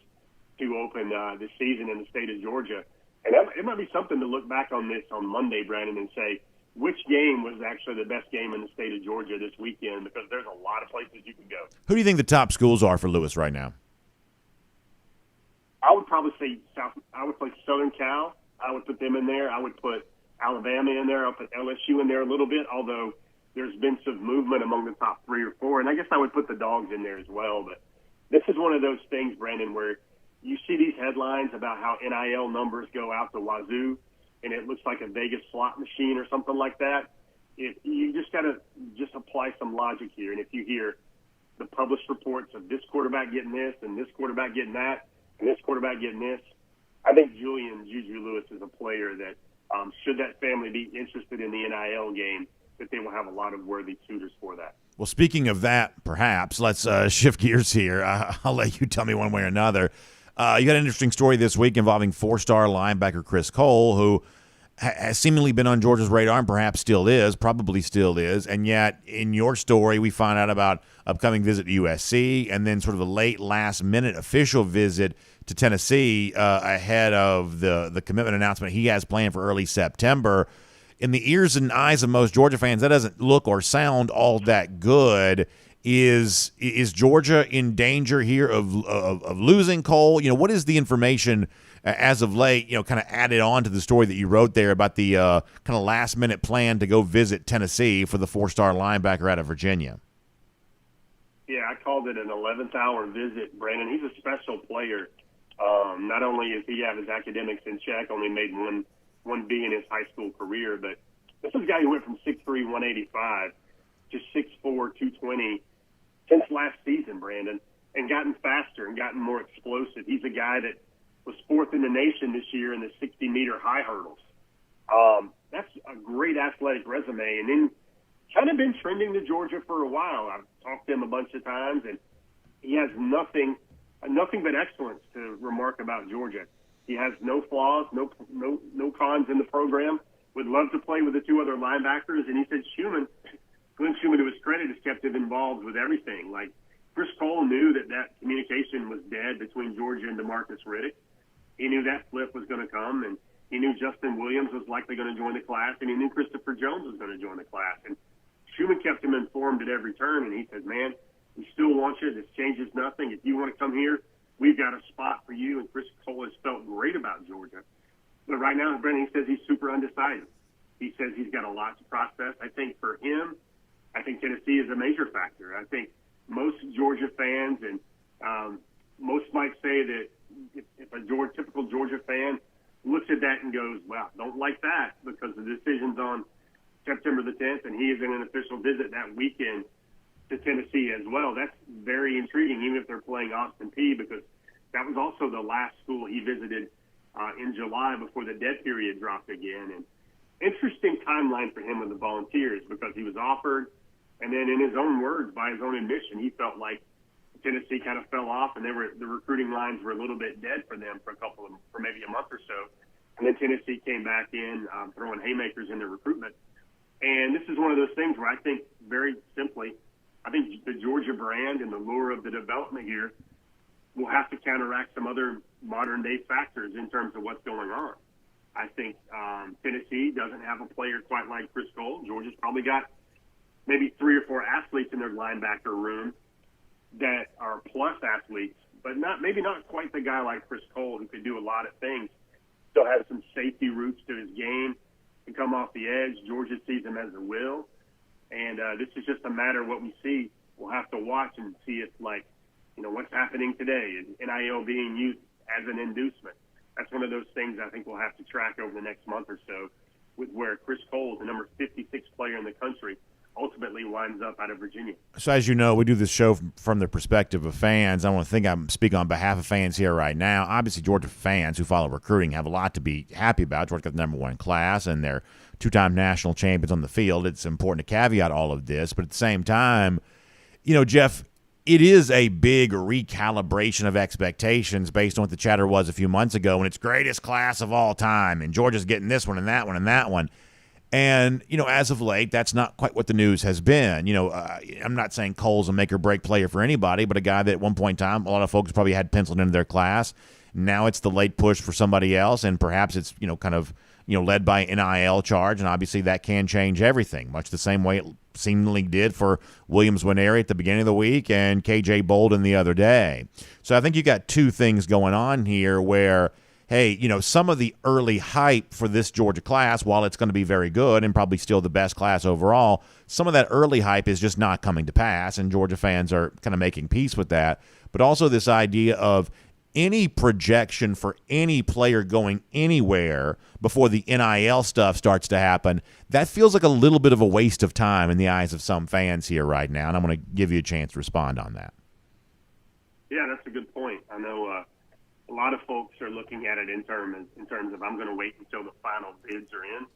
to open this season in the state of Georgia. And it might be something to look back on this on Monday, Brandon, and say which game was actually the best game in the state of Georgia this weekend, because there's a lot of places you can go. Who do you think the top schools are for Lewis right now? I would probably say I would play Southern Cal. I would put them in there. I would put Alabama in there. I'll put LSU in there a little bit, although there's been some movement among the top 3 or 4. And I guess I would put the Dogs in there as well. But this is one of those things, Brandon, where you see these headlines about how NIL numbers go out the wazoo, and it looks like a Vegas slot machine or something like that. You just got to just apply some logic here. And if you hear the published reports of this quarterback getting this and this quarterback getting that, and this quarterback getting this, I think Julian Juju Lewis is a player that, should that family be interested in the NIL game, that they will have a lot of worthy suitors for that. Well, speaking of that, perhaps, let's shift gears here. I'll let you tell me one way or another. You got an interesting story this week involving 4-star linebacker Chris Cole, who has seemingly been on Georgia's radar and perhaps probably still is. And yet, in your story, we find out about upcoming visit to USC and then sort of a late last-minute official visit to Tennessee ahead of the commitment announcement he has planned for early September. In the ears and eyes of most Georgia fans, that doesn't look or sound all that good. Is Georgia in danger here of losing Cole? What is the information as of late, kind of added on to the story that you wrote there about the kind of last-minute plan to go visit Tennessee for the 4-star linebacker out of Virginia? Yeah, I called it an 11th-hour visit, Brandon. He's a special player. Not only does he have his academics in check, only made one B in his high school career, but this is a guy who went from 6'3", 185 to 6'4", 220 since last season, Brandon, and gotten faster and gotten more explosive. He's a guy that was 4th in the nation this year in the 60-meter high hurdles. That's a great athletic resume, and then kind of been trending to Georgia for a while. I've talked to him a bunch of times, and he has nothing but excellence to remark about Georgia. He has no flaws, no cons in the program. Would love to play with the 2 other linebackers, and he said Schumann Glenn Schumann, to his credit, has kept him involved with everything. Like, Chris Cole knew that communication was dead between Georgia and DeMarcus Riddick. He knew that flip was going to come, and he knew Justin Williams was likely going to join the class, and he knew Christopher Jones was going to join the class. And Schumann kept him informed at every turn, and he said, man, we still want you. This changes nothing. If you want to come here, we've got a spot for you. And Chris Cole has felt great about Georgia. But right now, Brendan, he says he's super undecided. He says he's got a lot to process. I think for him, I think Tennessee is a major factor. I think most Georgia fans, and most might say that if a typical Georgia fan looks at that and goes, wow, don't like that because the decision's on September the 10th and he is in an official visit that weekend to Tennessee as well. That's very intriguing, even if they're playing Austin Peay, because that was also the last school he visited in July before the dead period dropped again. And interesting timeline for him with the Volunteers because he was offered, and then in his own words, by his own admission, he felt like Tennessee kind of fell off, and the recruiting lines were a little bit dead for them for maybe a month or so. And then Tennessee came back in, throwing haymakers in their recruitment. And this is one of those things where I think, very simply, I think the Georgia brand and the lure of the development here will have to counteract some other modern-day factors in terms of what's going on. I think Tennessee doesn't have a player quite like Chris Cole. Georgia's probably got maybe 3 or 4 athletes in their linebacker room that are plus athletes, but maybe not quite the guy like Chris Cole who could do a lot of things, still has some safety roots to his game, can come off the edge. Georgia sees him as a will. And this is just a matter of what we see. We'll have to watch and see if, like, what's happening today, and NIL being used as an inducement. That's one of those things I think we'll have to track over the next month or so, with where Chris Cole, the number 56 player in the country, ultimately winds up out of Virginia. So as you know, we do this show from the perspective of fans. I don't think I'm speaking on behalf of fans here right now. Obviously, Georgia fans who follow recruiting have a lot to be happy about. Georgia got the number 1 class, and they're 2-time national champions on the field. It's important to caveat all of this, but at the same time, Jeff, it is a big recalibration of expectations based on what the chatter was a few months ago when it's greatest class of all time, and Georgia's getting this one and that one and that one. And, as of late, that's not quite what the news has been. I'm not saying Cole's a make-or-break player for anybody, but a guy that at one point in time, a lot of folks probably had penciled into their class. Now it's the late push for somebody else, and perhaps it's, kind of, led by an NIL charge, and obviously that can change everything, much the same way it seemingly did for Williams Nwaneri at the beginning of the week and KJ Bolden the other day. So I think you got two things going on here where, hey, some of the early hype for this Georgia class, while it's going to be very good and probably still the best class overall, some of that early hype is just not coming to pass, and Georgia fans are kind of making peace with that. But also this idea of any projection for any player going anywhere before the NIL stuff starts to happen, that feels like a little bit of a waste of time in the eyes of some fans here right now, and I'm going to give you a chance to respond on that. Yeah, that's a good point. I know a lot of folks are looking at it in terms of I'm going to wait until the final bids are in.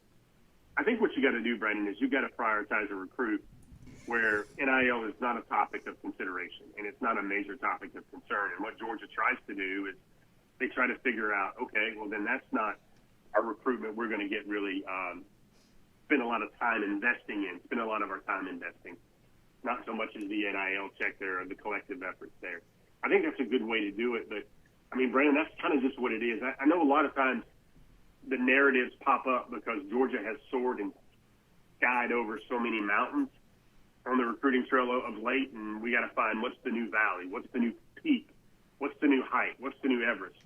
I think what you got to do, Brandon, is you got to prioritize a recruit where NIL is not a topic of consideration and it's not a major topic of concern. And what Georgia tries to do is they try to figure out, okay, well then that's not a recruitment we're going to get really spend a lot of time investing in, spend a lot of our time investing, not so much as the NIL check there or the collective efforts there. I think that's a good way to do it, but I mean, Brandon, that's kind of just what it is. I know a lot of times the narratives pop up because Georgia has soared and skied over so many mountains on the recruiting trail of late, and we got to find what's the new valley, what's the new peak, what's the new height, what's the new Everest.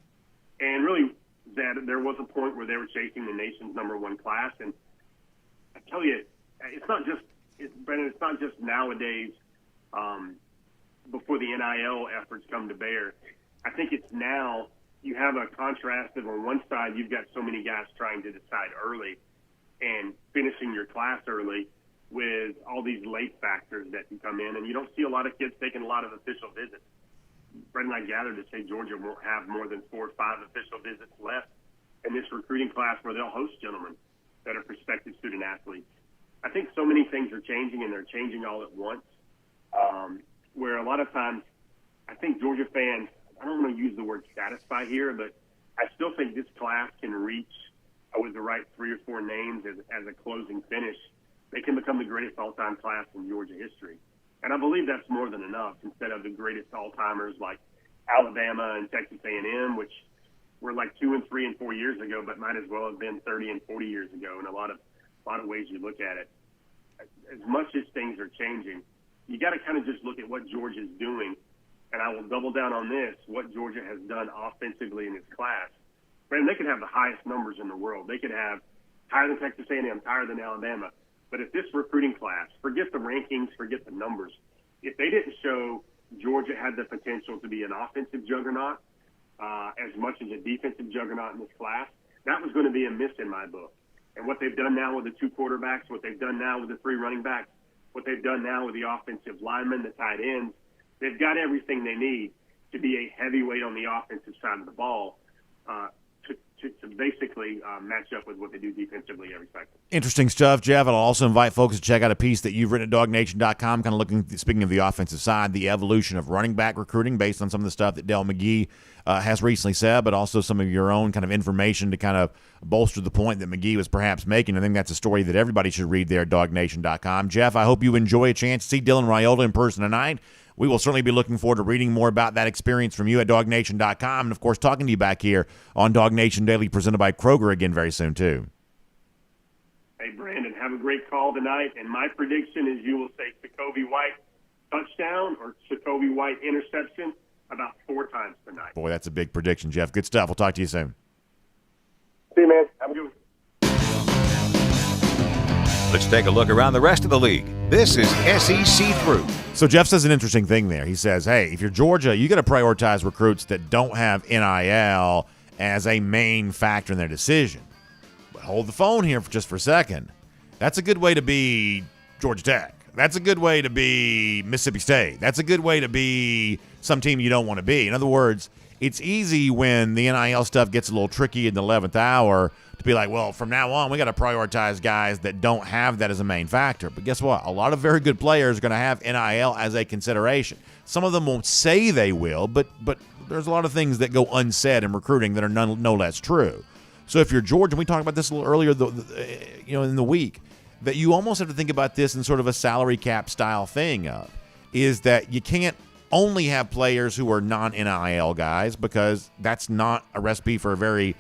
And really, that there was a point where they were chasing the nation's number 1 class, and I tell you, it's not just Brandon. It's not just nowadays before the NIL efforts come to bear. I think it's now you have a contrast of on one side you've got so many guys trying to decide early and finishing your class early with all these late factors that can come in, and you don't see a lot of kids taking a lot of official visits. Brendan, I gather to say Georgia won't have more than 4 or 5 official visits left in this recruiting class where they'll host gentlemen that are prospective student athletes. I think so many things are changing, and they're changing all at once, where a lot of times I think Georgia fans, I don't want to use the word satisfy here, but I still think this class can reach with the right 3 or 4 names as a closing finish they can become the greatest all-time class in Georgia history. And I believe that's more than enough instead of the greatest all-timers like Alabama and Texas A&M, which were like 2 and 3 and 4 years ago, but might as well have been 30 and 40 years ago in a lot of ways you look at it. As much as things are changing, you got to kind of just look at what Georgia's doing. And I will double down on this, what Georgia has done offensively in its class. Man, they could have the highest numbers in the world. They could have higher than Texas A&M, higher than Alabama. But if this recruiting class, forget the rankings, forget the numbers, if they didn't show Georgia had the potential to be an offensive juggernaut as much as a defensive juggernaut in this class, that was going to be a miss in my book. And what they've done now with the 2 quarterbacks, what they've done now with the 3 running backs, what they've done now with the offensive linemen, the tight ends, they've got everything they need to be a heavyweight on the offensive side of the ball to basically match up with what they do defensively every cycle. Interesting stuff, Jeff. I'll also invite folks to check out a piece that you've written at DawgNation.com, kind of speaking of the offensive side, the evolution of running back recruiting based on some of the stuff that Dell McGee has recently said, but also some of your own kind of information to kind of bolster the point that McGee was perhaps making. I think that's a story that everybody should read there at DawgNation.com. Jeff, I hope you enjoy a chance to see Dylan Raiola in person tonight. We will certainly be looking forward to reading more about that experience from you at DawgNation.com, and, of course, talking to you back here on DawgNation Daily, presented by Kroger again very soon, too. Hey, Brandon, have a great call tonight, and my prediction is you will say Jacoby White touchdown or Jacoby White interception about 4 times tonight. Boy, that's a big prediction, Jeff. Good stuff. We'll talk to you soon. See you, man. Have a good one. Let's take a look around the rest of the league. This is SEC Through. So Jeff says an interesting thing there. He says, hey, if you're Georgia, you got to prioritize recruits that don't have NIL as a main factor in their decision. But hold the phone here just for a second. That's a good way to be Georgia Tech. That's a good way to be Mississippi State. That's a good way to be some team you don't want to be. In other words, it's easy when the NIL stuff gets a little tricky in the 11th hour to be like, well, from now on, we got to prioritize guys that don't have that as a main factor. But guess what? A lot of very good players are going to have NIL as a consideration. Some of them won't say they will, but there's a lot of things that go unsaid in recruiting that are no less true. So if you're Georgia, and we talked about this a little earlier, in the week, that you almost have to think about this in sort of a salary cap style thing is that you can't only have players who are non-NIL guys, because that's not a recipe for a very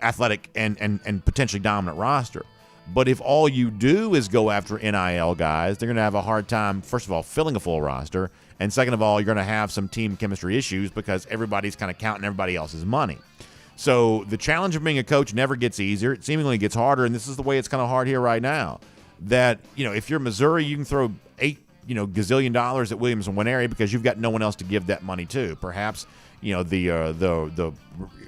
athletic and potentially dominant roster. But if all you do is go after NIL guys, they're going to have a hard time, first of all, filling a full roster, and second of all, you're going to have some team chemistry issues because everybody's kind of counting everybody else's money. So the challenge of being a coach never gets easier. It seemingly gets harder, and this is the way it's kind of hard here right now. That, if you're Missouri, you can throw $8 gazillion at Williams and Nwaneri because you've got no one else to give that money to. Perhaps the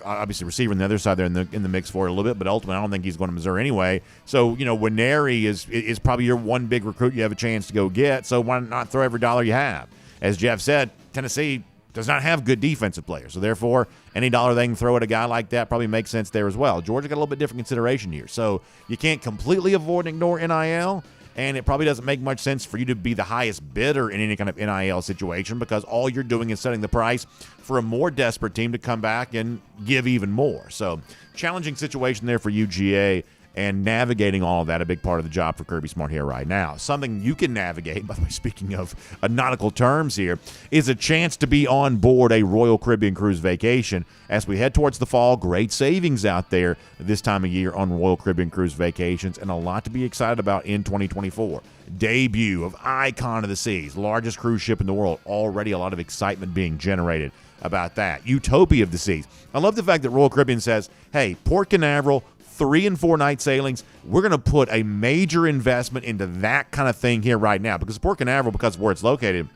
obviously receiver on the other side there in the mix for it a little bit, but ultimately I don't think he's going to Missouri anyway. So Nwaneri is probably your one big recruit you have a chance to go get. So why not throw every dollar you have? As Jeff said, Tennessee does not have good defensive players, so therefore any dollar they can throw at a guy like that probably makes sense there as well. Georgia got a little bit different consideration here, so you can't completely avoid and ignore NIL. And it probably doesn't make much sense for you to be the highest bidder in any kind of NIL situation, because all you're doing is setting the price for a more desperate team to come back and give even more. So challenging situation there for UGA, and navigating all of that, a big part of the job for Kirby Smart here right now. Something you can navigate, by the way, speaking of nautical terms here, is a chance to be on board a Royal Caribbean cruise vacation. As we head towards the fall, great savings out there this time of year on Royal Caribbean cruise vacations, and a lot to be excited about in 2024. Debut of Icon of the Seas, largest cruise ship in the world. Already a lot of excitement being generated about that. Utopia of the Seas. I love the fact that Royal Caribbean says, hey, Port Canaveral, 3 and 4 night sailings, we're going to put a major investment into that kind of thing here right now, because Port Canaveral, because of where it's located,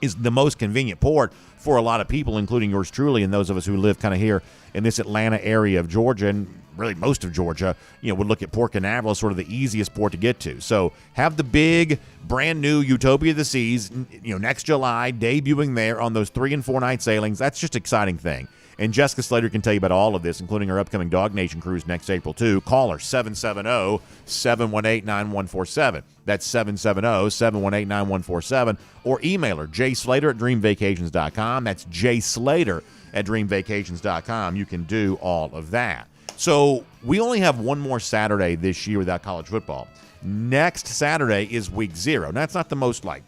is the most convenient port for a lot of people, including yours truly and those of us who live kind of here in this Atlanta area of Georgia, and really most of Georgia, would look at Port Canaveral as sort of the easiest port to get to. So have the big, brand new Utopia of the Seas, next July, debuting there on those 3 and 4 night sailings. That's just an exciting thing. And Jessica Slater can tell you about all of this, including our upcoming Dog Nation cruise next April, too. Call her, 770-718-9147. That's 770-718-9147. Or email her, jslater@dreamvacations.com. That's jslater@dreamvacations.com. You can do all of that. So we only have one more Saturday this year without college football. Next Saturday is week 0. Now, it's not the most, I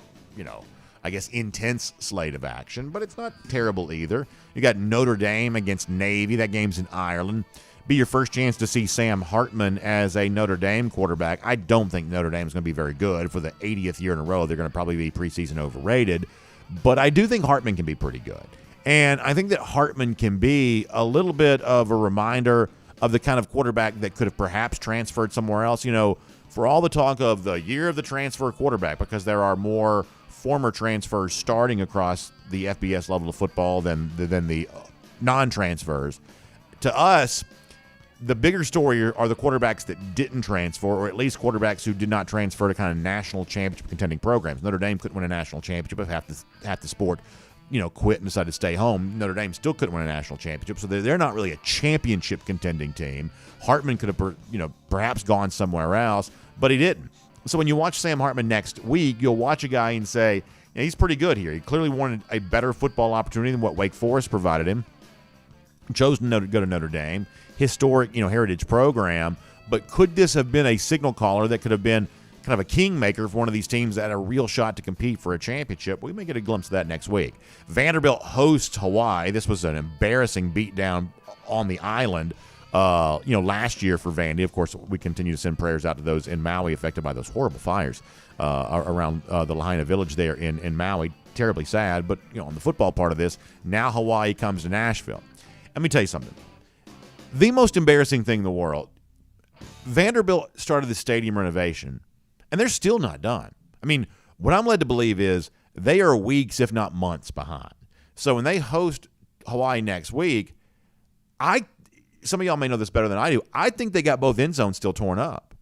guess, intense slate of action, but it's not terrible either. You got Notre Dame against Navy. That game's in Ireland. Be your first chance to see Sam Hartman as a Notre Dame quarterback. I don't think Notre Dame's going to be very good. For the 80th year in a row, they're going to probably be preseason overrated. But I do think Hartman can be pretty good. And I think that Hartman can be a little bit of a reminder of the kind of quarterback that could have perhaps transferred somewhere else. For all the talk of the year of the transfer quarterback, because there are more former transfers starting across the FBS level of football than the non-transfers, to us, the bigger story are the quarterbacks that didn't transfer, or at least quarterbacks who did not transfer to kind of national championship contending programs. Notre Dame couldn't win a national championship if half the sport quit and decided to stay home. Notre Dame still couldn't win a national championship, so they're not really a championship contending team. Hartman could have, perhaps gone somewhere else, but he didn't. So when you watch Sam Hartman next week, you'll watch a guy and say, yeah, he's pretty good here. He clearly wanted a better football opportunity than what Wake Forest provided him. Chose to go to Notre Dame, historic, heritage program. But could this have been a signal caller that could have been kind of a kingmaker for one of these teams that had a real shot to compete for a championship? We may get a glimpse of that next week. Vanderbilt hosts Hawaii. This was an embarrassing beatdown on the island. Last year for Vandy. Of course, we continue to send prayers out to those in Maui affected by those horrible fires around the Lahaina village there in Maui. Terribly sad, but on the football part of this, now Hawaii comes to Nashville. Let me tell you something. The most embarrassing thing in the world, Vanderbilt started the stadium renovation, and they're still not done. I mean, what I'm led to believe is they are weeks, if not months, behind. So when they host Hawaii next week, some of y'all may know this better than I do, I think they got both end zones still torn up.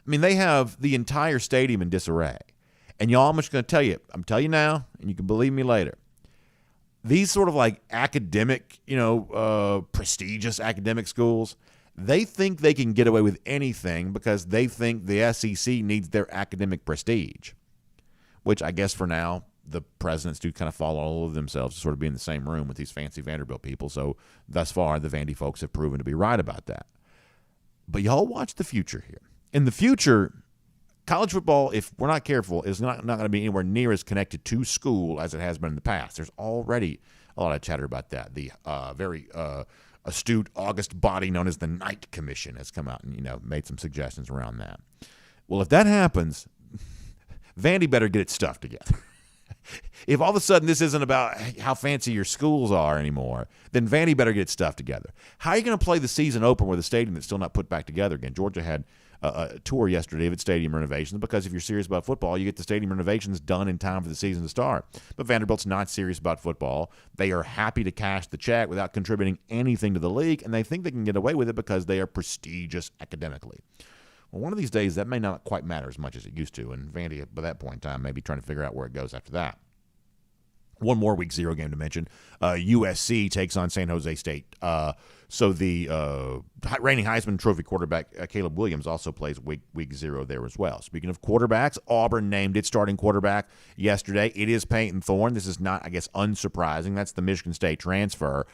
I mean, they have the entire stadium in disarray. And y'all, I'm just going to tell you, I'm telling you now, and you can believe me later, these sort of like academic, prestigious academic schools, they think they can get away with anything because they think the SEC needs their academic prestige, which I guess for now the presidents do kind of fall all over themselves to sort of be in the same room with these fancy Vanderbilt people. So thus far, the Vandy folks have proven to be right about that. But y'all watch the future here. In the future, college football, if we're not careful, is not going to be anywhere near as connected to school as it has been in the past. There's already a lot of chatter about that. The very astute August body known as the Knight Commission has come out and made some suggestions around that. Well, if that happens, Vandy better get its stuff together. If all of a sudden this isn't about how fancy your schools are anymore, then Vandy better get its stuff together. How are you going to play the season open with a stadium that's still not put back together again? Georgia had a tour yesterday of its stadium renovations because if you're serious about football, you get the stadium renovations done in time for the season to start. But Vanderbilt's not serious about football. They are happy to cash the check without contributing anything to the league, and they think they can get away with it because they are prestigious academically. Well, one of these days, that may not quite matter as much as it used to, and Vandy, by that point in time, may be trying to figure out where it goes after that. One more Week 0 game to mention. USC takes on San Jose State. So the reigning Heisman Trophy quarterback Caleb Williams also plays week 0 there as well. Speaking of quarterbacks, Auburn named its starting quarterback yesterday. It is Peyton Thorne. This is not, I guess, unsurprising. That's the Michigan State transfer.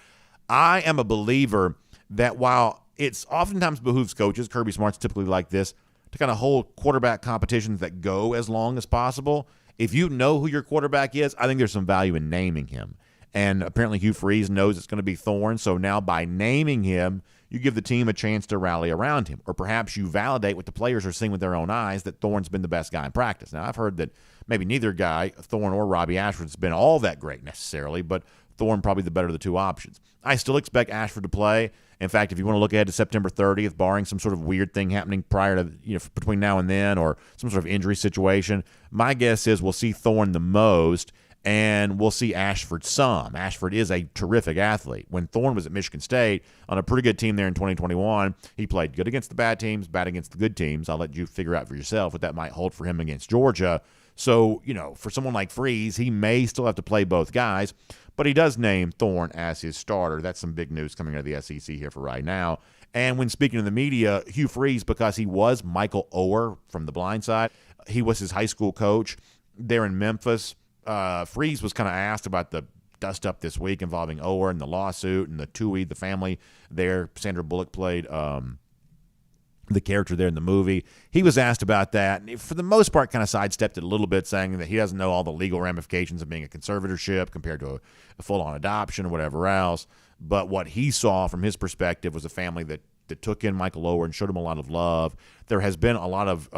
I am a believer that while it's oftentimes behooves coaches, Kirby Smart's typically like this, to kind of hold quarterback competitions that go as long as possible. If you know who your quarterback is, I think there's some value in naming him. And apparently Hugh Freeze knows it's going to be Thorne, so now by naming him, you give the team a chance to rally around him. Or perhaps you validate what the players are seeing with their own eyes, that Thorne's been the best guy in practice. Now, I've heard that maybe neither guy, Thorne or Robbie Ashford, has been all that great necessarily, but Thorne probably the better of the two options. I still expect Ashford to play. In fact, if you want to look ahead to September 30th, barring some sort of weird thing happening prior to, between now and then, or some sort of injury situation, my guess is we'll see Thorne the most, and we'll see Ashford some. Ashford is a terrific athlete. When Thorne was at Michigan State on a pretty good team there in 2021, he played good against the bad teams, bad against the good teams. I'll let you figure out for yourself what that might hold for him against Georgia. So, for someone like Freeze, he may still have to play both guys, but he does name Thorne as his starter. That's some big news coming out of the SEC here for right now. And when speaking to the media, Hugh Freeze, because he was Michael Oher from The Blind Side, he was his high school coach there in Memphis. Freeze was kind of asked about the dust up this week involving Ower and the lawsuit and the Tui, the family there. Sandra Bullock played the character there in the movie. He was asked about that, and for the most part kind of sidestepped it a little bit, saying that he doesn't know all the legal ramifications of being a conservatorship compared to a full-on adoption or whatever else. But what he saw from his perspective was a family that took in Michael Oher and showed him a lot of love. There has been a lot of,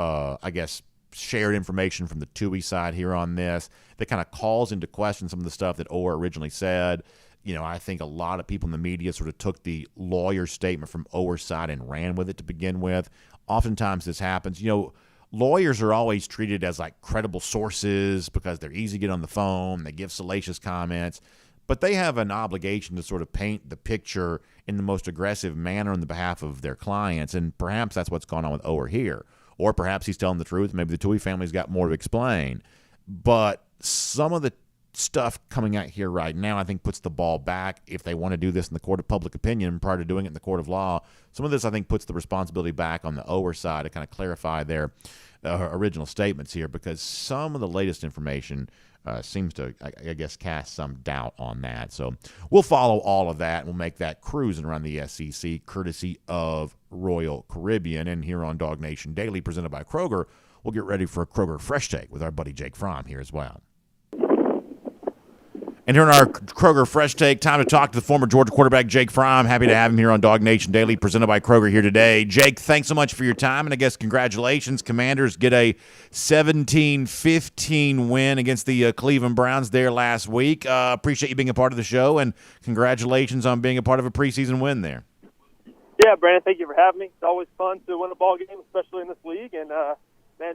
shared information from the Tui side here on this that kind of calls into question some of the stuff that Oher originally said. I think a lot of people in the media sort of took the lawyer statement from Ower's side and ran with it to begin with. Oftentimes this happens. Lawyers are always treated as like credible sources because they're easy to get on the phone. They give salacious comments. But they have an obligation to sort of paint the picture in the most aggressive manner on the behalf of their clients, and perhaps that's what's going on with Ower here. Or perhaps he's telling the truth. Maybe the Tui family's got more to explain. But some of the stuff coming out here right now, I think, puts the ball back if they want to do this in the court of public opinion prior to doing it in the court of law. Some of this, I think, puts the responsibility back on the Ower side to kind of clarify their original statements here, because some of the latest information seems to, I guess, cast some doubt on that. So we'll follow all of that, and we'll make that cruising around the SEC courtesy of Royal Caribbean. And here on DawgNation Daily, presented by Kroger, we'll get ready for a Kroger Fresh Take with our buddy Jake Fromm here as well. And here in our Kroger Fresh Take, time to talk to the former Georgia quarterback, Jake Fromm. Happy to have him here on DawgNation Daily, presented by Kroger here today. Jake, thanks so much for your time, and I guess congratulations. Commanders get a 17-15 win against the Cleveland Browns there last week. Appreciate you being a part of the show, and congratulations on being a part of a preseason win there. Yeah, Brandon, thank you for having me. It's always fun to win a ball game, especially in this league, and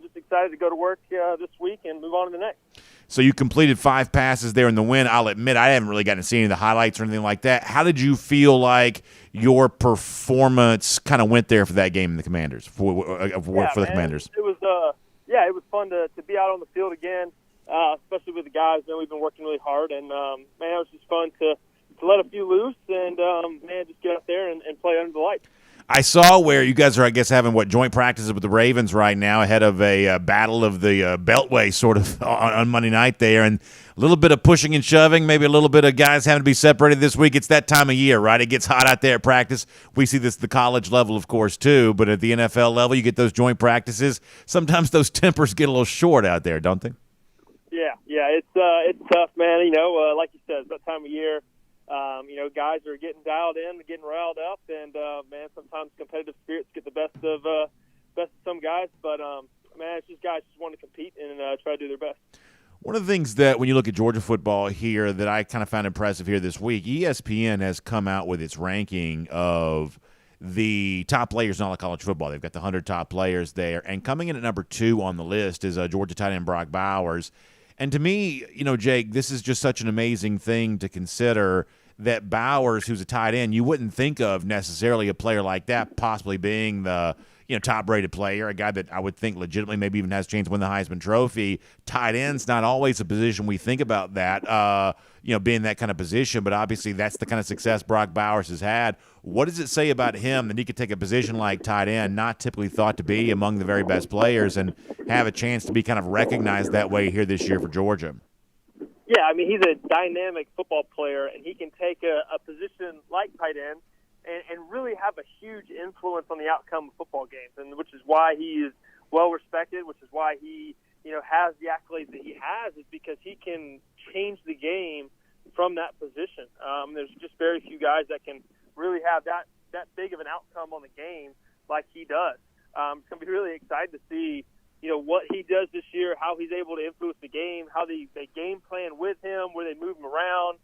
just excited to go to work this week and move on to the next. So you completed 5 passes there in the win. I'll admit I haven't really gotten to see any of the highlights or anything like that. How did you feel like your performance kind of went there for that game in the Commanders, for the Commanders? It was fun to be out on the field again, especially with the guys. We've been working really hard, and it was just fun to let a few loose and just get out there and play under the lights. I saw where you guys are, I guess, having joint practices with the Ravens right now ahead of a battle of the Beltway sort of on Monday night there, and a little bit of pushing and shoving, maybe a little bit of guys having to be separated this week. It's that time of year, right? It gets hot out there at practice. We see this at the college level, of course, too, but at the NFL level, you get those joint practices. Sometimes those tempers get a little short out there, don't they? Yeah, it's tough, man. Like you said, it's that time of year. Guys are getting dialed in, getting riled up, and sometimes competitive spirits get the best of some guys. But it's just guys just want to compete and try to do their best. One of the things that when you look at Georgia football here that I kind of found impressive here this week, ESPN has come out with its ranking of the top players in all of college football. They've got the 100 top players there, and coming in at number 2 on the list is Georgia tight end Brock Bowers. And to me, Jake, this is just such an amazing thing to consider that Bowers, who's a tight end, you wouldn't think of necessarily a player like that possibly being the top-rated player, a guy that I would think legitimately maybe even has a chance to win the Heisman Trophy. Tight end's not always a position we think about that, being that kind of position, but obviously that's the kind of success Brock Bowers has had. What does it say about him that he could take a position like tight end, not typically thought to be among the very best players, and have a chance to be kind of recognized that way here this year for Georgia? Yeah, he's a dynamic football player, and he can take a position like tight end and really have a huge influence on the outcome of football games, and which is why he is well respected, which is why he has the accolades that he has, is because he can change the game from that position. There's just very few guys that can really have that big of an outcome on the game like he does. It's going to be really exciting to see what he does this year, how he's able to influence the game, how they game plan with him, where they move him around,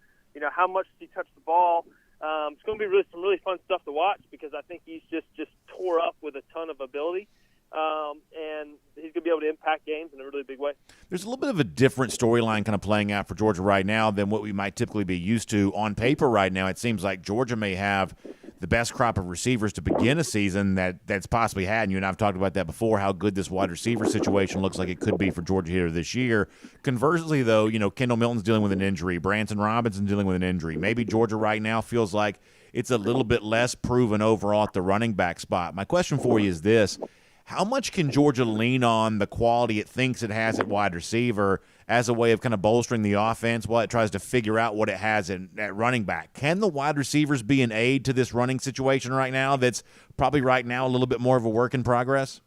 how much does he touch the ball. It's going to be some really fun stuff to watch, because I think he's just tore up with a ton of ability, and he's going to be able to impact games in a really big way. There's a little bit of a different storyline kind of playing out for Georgia right now than what we might typically be used to. On paper right now, it seems like Georgia may have the best crop of receivers to begin a season that's possibly had. And you and I have talked about that before, how good this wide receiver situation looks like it could be for Georgia here this year. Conversely, though, Kendall Milton's dealing with an injury. Branson Robinson's dealing with an injury. Maybe Georgia right now feels like it's a little bit less proven overall at the running back spot. My question for you is this. How much can Georgia lean on the quality it thinks it has at wide receiver as a way of kind of bolstering the offense while it tries to figure out what it has at running back. Can the wide receivers be an aid to this running situation right now that's probably right now a little bit more of a work in progress?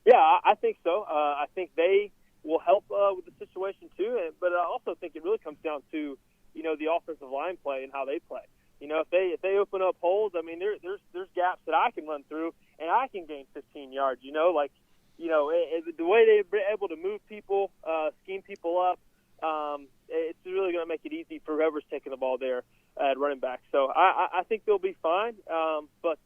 Yeah, I think so. I think they will help with the situation too, but I also think it really comes down to, the offensive line play and how they play. If they open up holes, I mean, there's gaps that I can run through and I can gain 15 yards. The way they're able to move people, scheme people up, it's really going to make it easy for whoever's taking the ball there at running back. So I think they'll be fine. But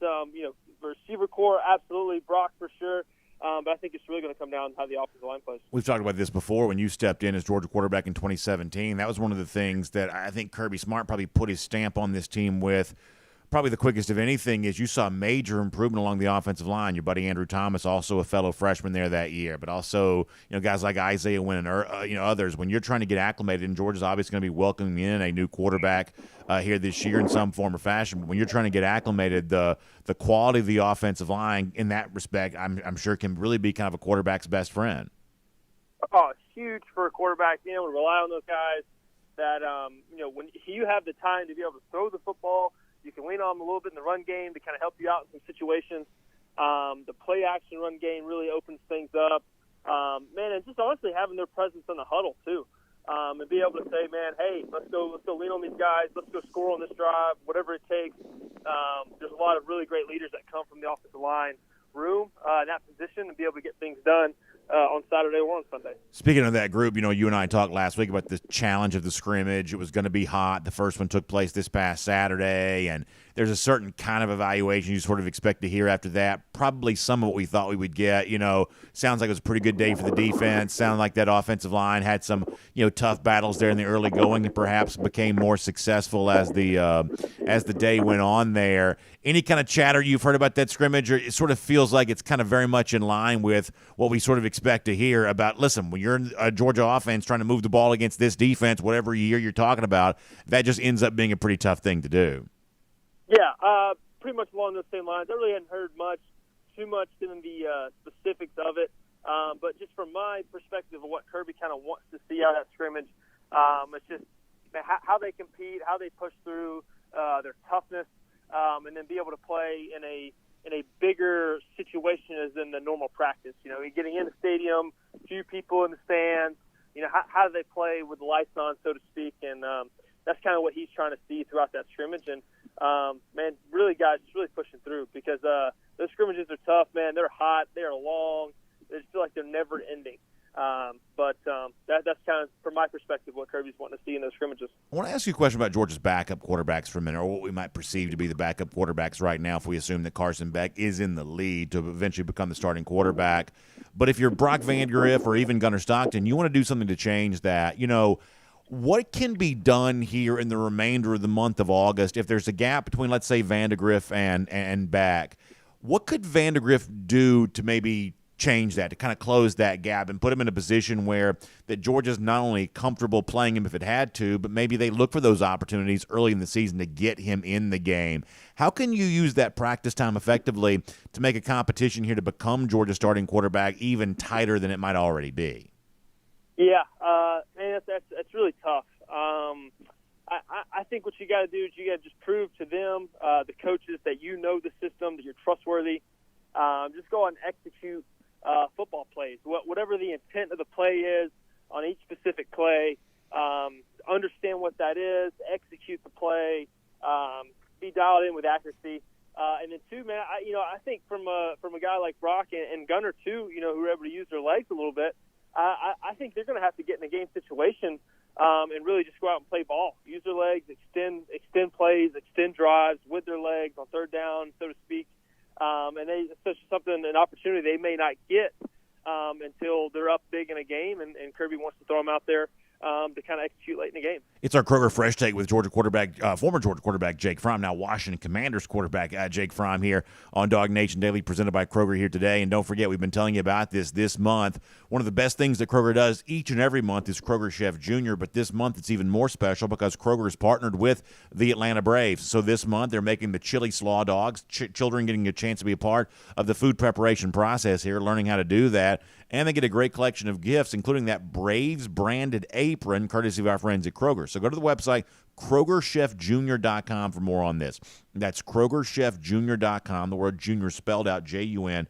receiver core, absolutely. Brock for sure. But I think it's really going to come down to how the offensive line plays. We've talked about this before. When you stepped in as Georgia quarterback in 2017, that was one of the things that I think Kirby Smart probably put his stamp on this team with. Probably the quickest of anything is you saw major improvement along the offensive line. Your buddy Andrew Thomas, also a fellow freshman there that year, but also guys like Isaiah Wynn and others. When you're trying to get acclimated, and Georgia's obviously going to be welcoming in a new quarterback here this year in some form or fashion. But when you're trying to get acclimated, the quality of the offensive line in that respect, I'm sure can really be kind of a quarterback's best friend. Oh, it's huge for a quarterback being able to rely on those guys. That when you have the time to be able to throw the football. You can lean on them a little bit in the run game to kind of help you out in some situations. The play-action run game really opens things up. And just honestly having their presence in the huddle too, and be able to say, man, hey, let's go lean on these guys. Let's go score on this drive, whatever it takes. There's a lot of really great leaders that come from the offensive line room in that position and be able to get things done on Saturday or on Sunday. Speaking of that group, you and I talked last week about the challenge of the scrimmage. It was going to be hot. The first one took place this past Saturday, and there's a certain kind of evaluation you sort of expect to hear after that. Probably some of what we thought we would get. Sounds like it was a pretty good day for the defense. Sounded like that offensive line had some, tough battles there in the early going and perhaps became more successful as the day went on there. Any kind of chatter you've heard about that scrimmage, or it sort of feels like it's kind of very much in line with what we sort of expect to hear about, listen, when you're a Georgia offense trying to move the ball against this defense, whatever year you're talking about, that just ends up being a pretty tough thing to do. Yeah, pretty much along those same lines. I really hadn't heard too much in the specifics of it, but just from my perspective of what Kirby kind of wants to see out of that scrimmage, it's just how they compete, how they push through, their toughness, and then be able to play in a bigger situation as in the normal practice. You're getting in the stadium, few people in the stands. How do they play with the lights on, so to speak, and that's kind of what he's trying to see throughout that scrimmage. And really, guys, it's really pushing through because those scrimmages are tough, man. They're hot, they are long. They just feel like they're never ending. But that's kind of, from my perspective, what Kirby's wanting to see in those scrimmages. I want to ask you a question about Georgia's backup quarterbacks for a minute, or what we might perceive to be the backup quarterbacks right now if we assume that Carson Beck is in the lead to eventually become the starting quarterback. But if you're Brock Vandagriff or even Gunnar Stockton, you want to do something to change that. What can be done here in the remainder of the month of August if there's a gap between, let's say, Vandagriff and Beck? What could Vandagriff do to maybe change that, to kind of close that gap and put him in a position where that Georgia's not only comfortable playing him if it had to, but maybe they look for those opportunities early in the season to get him in the game? How can you use that practice time effectively to make a competition here to become Georgia's starting quarterback even tighter than it might already be? Yeah, man, that's really tough. I think what you got to do is you got to just prove to them, the coaches, that you know the system, that you're trustworthy. Just go out and execute football plays. Whatever the intent of the play is on each specific play, understand what that is, execute the play, be dialed in with accuracy. And then two, man, I think from a guy like Brock and Gunnar too, who are able to use their legs a little bit, I think they're going to have to get in a game situation and really just go out and play ball, use their legs, extend plays, extend drives with their legs on third down, so to speak. And it's an opportunity they may not get until they're up big in a game, and Kirby wants to throw them out there to kind of execute late in the game. It's our Kroger Fresh Take with former Georgia quarterback Jake Fromm, now Washington Commanders quarterback Jake Fromm here on DawgNation Daily, presented by Kroger here today. And don't forget, we've been telling you about this month. One of the best things that Kroger does each and every month is Kroger Chef Jr., but this month it's even more special because Kroger has partnered with the Atlanta Braves. So this month they're making the chili slaw dogs, children getting a chance to be a part of the food preparation process here, learning how to do that. And they get a great collection of gifts, including that Braves-branded apron, courtesy of our friends at Kroger. So go to the website, KrogerChefJr.com, for more on this. That's KrogerChefJr.com, the word junior spelled out Junior,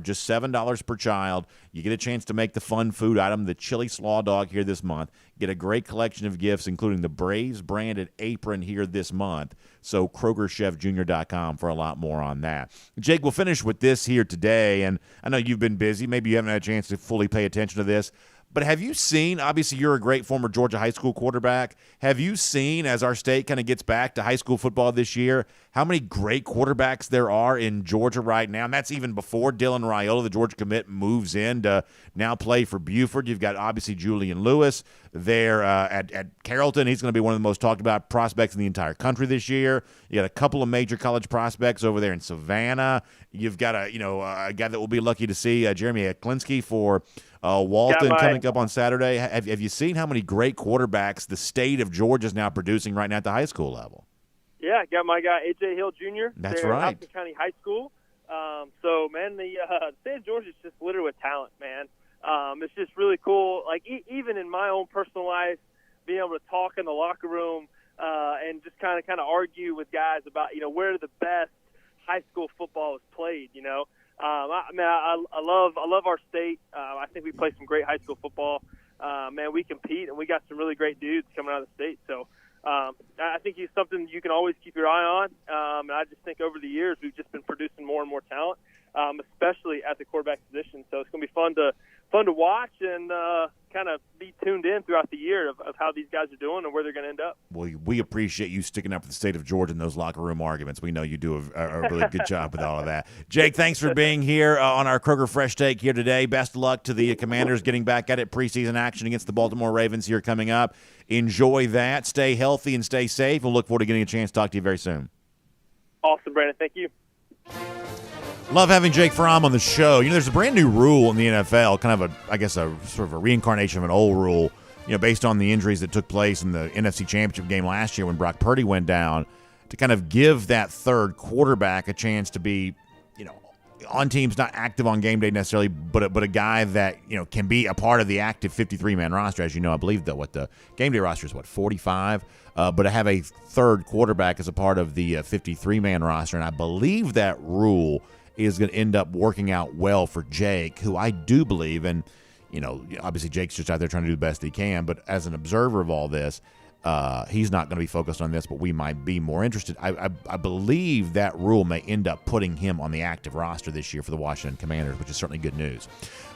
just $7 per child. You get a chance to make the fun food item, the chili slaw dog, here this month. Get a great collection of gifts, including the Braves-branded apron here this month. So KrogerChefJr.com for a lot more on that. Jake, we'll finish with this here today, and I know you've been busy. Maybe you haven't had a chance to fully pay attention to this. But have you seen, obviously you're a great former Georgia high school quarterback, have you seen, as our state kind of gets back to high school football this year, how many great quarterbacks there are in Georgia right now? And that's even before Dylan Raiola, the Georgia commit, moves in to now play for Buford. You've got, obviously, Julian Lewis there at Carrollton. He's going to be one of the most talked about prospects in the entire country this year. You got a couple of major college prospects over there in Savannah. You've got a guy that we'll be lucky to see, Jeremy Eklinski for Walton coming up on Saturday. Have you seen how many great quarterbacks the state of Georgia is now producing right now at the high school level? Yeah, got my guy A.J. Hill Jr. That's there right. at Hopkins County High School. So, man, the state of Georgia is just littered with talent, man. It's just really cool. Like, even in my own personal life, being able to talk in the locker room and just kind of argue with guys about, where the best high school football is played, I love our state. I think we play some great high school football. Man, we compete, and we got some really great dudes coming out of the state. So I think he's something you can always keep your eye on. And I just think over the years we've just been producing more and more talent, especially at the quarterback position. So it's going to be fun to watch and kind of be tuned in throughout the year of how these guys are doing and where they're going to end up. Well, we appreciate you sticking up for the state of Georgia in those locker room arguments. We know you do a really good job with all of that. Jake, thanks for being here on our Kroger Fresh Take here today. Best of luck to the Commanders getting back at it. Preseason action against the Baltimore Ravens here coming up. Enjoy that. Stay healthy and stay safe. We'll look forward to getting a chance to talk to you very soon. Awesome, Brandon. Thank you. Love having Jake Fromm on the show. There's a brand new rule in the NFL, kind of a sort of a reincarnation of an old rule, based on the injuries that took place in the NFC Championship game last year when Brock Purdy went down, to kind of give that third quarterback a chance to be, on teams not active on game day necessarily, but a guy that, can be a part of the active 53-man roster. As you know, I believe that the game day roster is 45, but to have a third quarterback as a part of the 53-man roster, and I believe that rule is going to end up working out well for Jake, who I do believe, and obviously Jake's just out there trying to do the best he can, but as an observer of all this, he's not going to be focused on this, but we might be more interested. I believe that rule may end up putting him on the active roster this year for the Washington Commanders, which is certainly good news.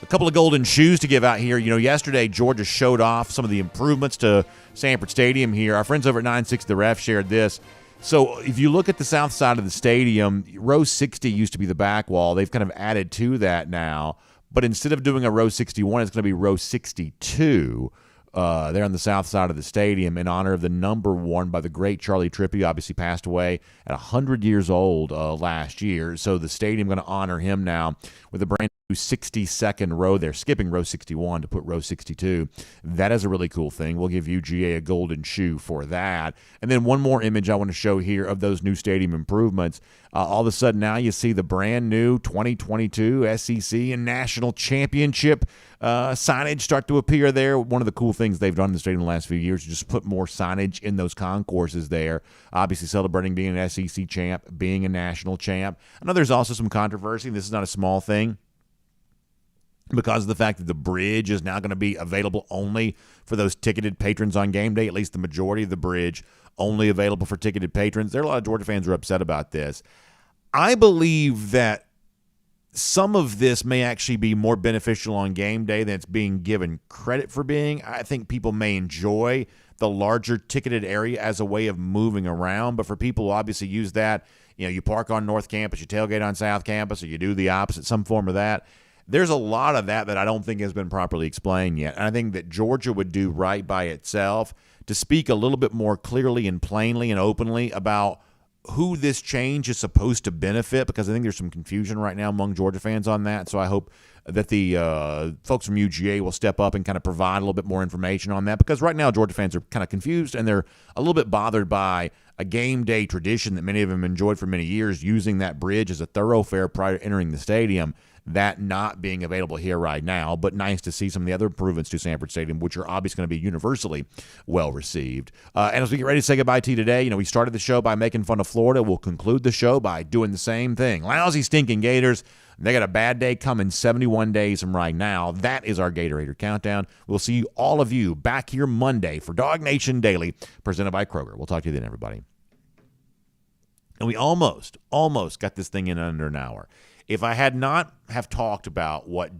A couple of golden shoes to give out here. Yesterday Georgia showed off some of the improvements to Sanford Stadium here. Our friends over at 960 The Ref shared this. So if you look at the south side of the stadium, row 60 used to be the back wall. They've kind of added to that now. But instead of doing a row 61, it's going to be row 62 there on the south side of the stadium in honor of the number worn by the great Charlie Tripp, who obviously passed away at 100 years old last year. So the stadium going to honor him now with a brand new 62nd row there, skipping row 61 to put row 62. That is a really cool thing. We'll give UGA a golden shoe for that. And then one more image I want to show here of those new stadium improvements. All of a sudden now you see the brand new 2022 SEC and National Championship signage start to appear there. One of the cool things they've done in the stadium in the last few years is just put more signage in those concourses there, obviously celebrating being an SEC champ, being a national champ. I know there's also some controversy, and this is not a small thing, because of the fact that the bridge is now going to be available only for those ticketed patrons on game day, at least the majority of the bridge only available for ticketed patrons. There are a lot of Georgia fans who are upset about this. I believe that some of this may actually be more beneficial on game day than it's being given credit for being. I think people may enjoy the larger ticketed area as a way of moving around, but for people who obviously use that, you park on North Campus, you tailgate on South Campus, or you do the opposite, some form of that. There's a lot of that I don't think has been properly explained yet. And I think that Georgia would do right by itself to speak a little bit more clearly and plainly and openly about who this change is supposed to benefit, because I think there's some confusion right now among Georgia fans on that. So I hope that the folks from UGA will step up and kind of provide a little bit more information on that, because right now Georgia fans are kind of confused and they're a little bit bothered by a game day tradition that many of them enjoyed for many years, using that bridge as a thoroughfare prior to entering the stadium, that not being available here right now. But nice to see some of the other improvements to Sanford Stadium, which are obviously going to be universally well received. And as we get ready to say goodbye to you today, we started the show by making fun of Florida. We'll conclude the show by doing the same thing. Lousy, stinking Gators. They got a bad day coming 71 days from right now. That is our Gatorator Countdown. We'll see all of you back here Monday for DawgNation Daily, presented by Kroger. We'll talk to you then, everybody. And we almost got this thing in under an hour. If I would not have talked about what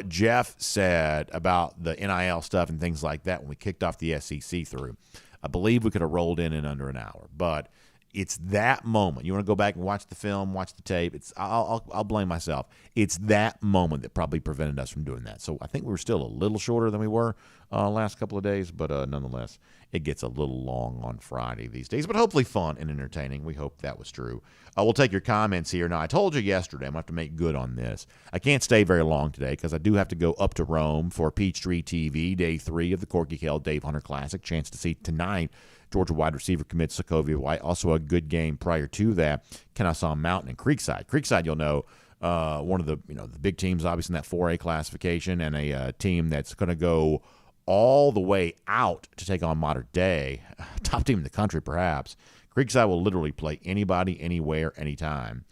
Jeff said about the NIL stuff and things like that when we kicked off the SEC through, I believe we could have rolled in under an hour. But it's that moment. You want to go back and watch the film, watch the tape. I'll blame myself. It's that moment that probably prevented us from doing that. So I think we were still a little shorter than we were last couple of days, but nonetheless, it gets a little long on Friday these days, but hopefully fun and entertaining. We hope that was true. We'll take your comments here. Now, I told you yesterday, I'm going to have to make good on this. I can't stay very long today because I do have to go up to Rome for Peachtree TV, Day 3 of the Corky Kell Dave Hunter Classic. Chance to see tonight Georgia wide receiver commit Sokovia White. Also a good game prior to that, Kennesaw Mountain and Creekside. Creekside, you'll know, one of the the big teams, obviously, in that 4A classification, and a team that's going to go all the way out to take on Mater Dei, top team in the country, perhaps. Creekside will literally play anybody, anywhere, anytime,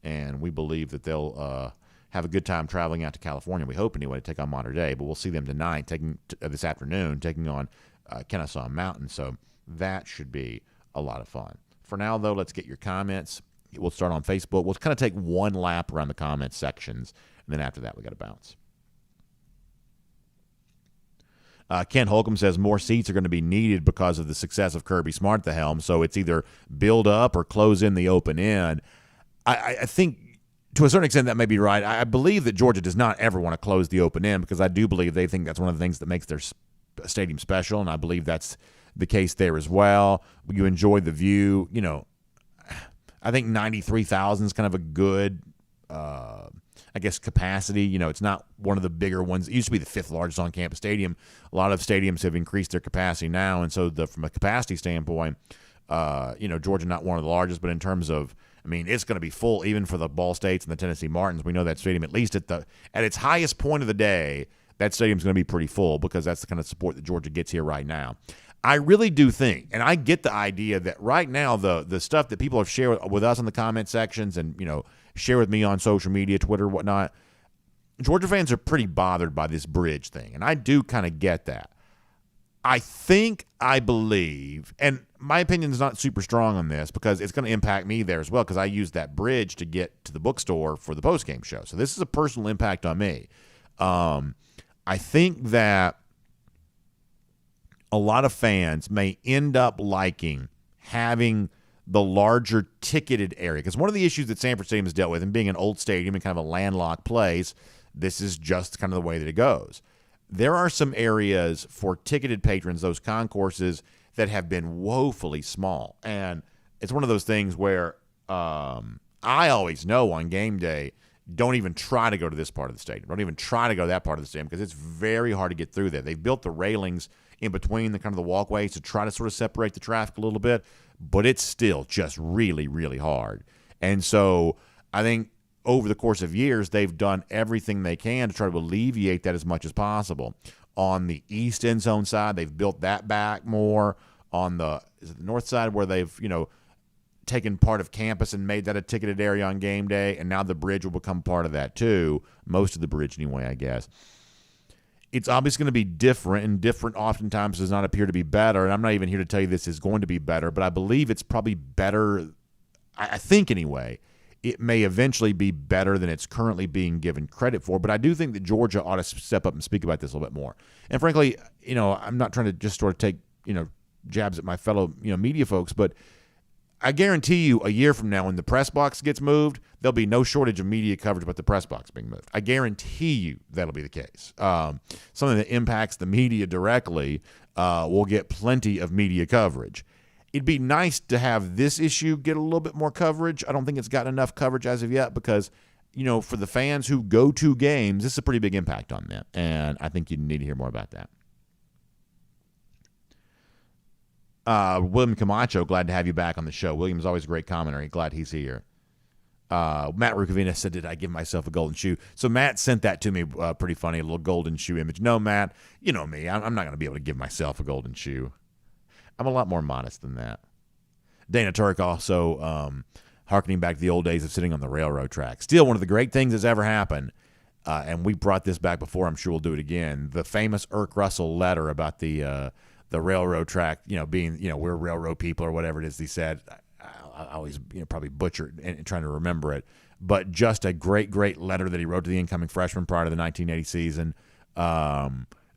and we believe that they'll have a good time traveling out to California. We hope anyway to take on Mater Dei, but we'll see them tonight, this afternoon, taking on Kennesaw Mountain. So that should be a lot of fun. For now, though, let's get your comments. We'll start on Facebook. We'll kind of take one lap around the comment sections, and then after that, we got to bounce. Ken Holcomb says more seats are going to be needed because of the success of Kirby Smart at the helm, so it's either build up or close in the open end. I think to a certain extent that may be right. I believe that Georgia does not ever want to close the open end, because I do believe they think that's one of the things that makes their stadium special, and I believe that's the case there as well. You enjoy the view. I think 93,000 is kind of a good capacity. It's not one of the bigger ones. It used to be the 5th largest on-campus stadium. A lot of stadiums have increased their capacity now, and so from a capacity standpoint, Georgia not one of the largest, but in terms of, it's going to be full even for the Ball States and the Tennessee Martins. We know that stadium, at least at its highest point of the day, that stadium's going to be pretty full, because that's the kind of support that Georgia gets here right now. I really do think, and I get the idea that right now the stuff that people have shared with us in the comment sections and, share with me on social media, Twitter, whatnot, Georgia fans are pretty bothered by this bridge thing, and I do kind of get that. I believe, and my opinion is not super strong on this because it's going to impact me there as well, because I use that bridge to get to the bookstore for the postgame show. So this is a personal impact on me. I think that a lot of fans may end up liking having the larger ticketed area, because one of the issues that Sanford Stadium has dealt with, and being an old stadium and kind of a landlocked place, this is just kind of the way that it goes. There are some areas for ticketed patrons, those concourses, that have been woefully small, and it's one of those things where I always know on game day, don't even try to go to this part of the stadium. Don't even try to go to that part of the stadium, because it's very hard to get through there. They've built the railings in between the kind of the walkways to try to sort of separate the traffic a little bit, but it's still just really, really hard. And so I think over the course of years, they've done everything they can to try to alleviate that as much as possible. On the east end zone side, they've built that back more. On the north side, where they've, taken part of campus and made that a ticketed area on game day, and now the bridge will become part of that too. Most of the bridge anyway, I guess. It's obviously going to be different, and different oftentimes does not appear to be better. And I'm not even here to tell you this is going to be better, but I believe it's probably better. I think anyway, it may eventually be better than it's currently being given credit for. But I do think that Georgia ought to step up and speak about this a little bit more. And frankly, I'm not trying to just sort of take, jabs at my fellow, media folks, but I guarantee you a year from now when the press box gets moved, there'll be no shortage of media coverage about the press box being moved. I guarantee you that'll be the case. Something that impacts the media directly will get plenty of media coverage. It'd be nice to have this issue get a little bit more coverage. I don't think it's gotten enough coverage as of yet because, for the fans who go to games, this is a pretty big impact on them, and I think you need to hear more about that. William Camacho, glad to have you back on the show. William's always a great commentator. Glad he's here. Matt Rukavina said, did I give myself a golden shoe? So Matt sent that to me, pretty funny, a little golden shoe image. No, Matt, you know me. I'm not going to be able to give myself a golden shoe. I'm a lot more modest than that. Dana Turk also hearkening back to the old days of sitting on the railroad track. Still one of the great things that's ever happened, and we brought this back before. I'm sure we'll do it again. The famous Irk Russell letter about the railroad track, being, we're railroad people or whatever it is he said. I always, probably butchered and trying to remember it. But just a great, great letter that he wrote to the incoming freshmen prior to the 1980 season,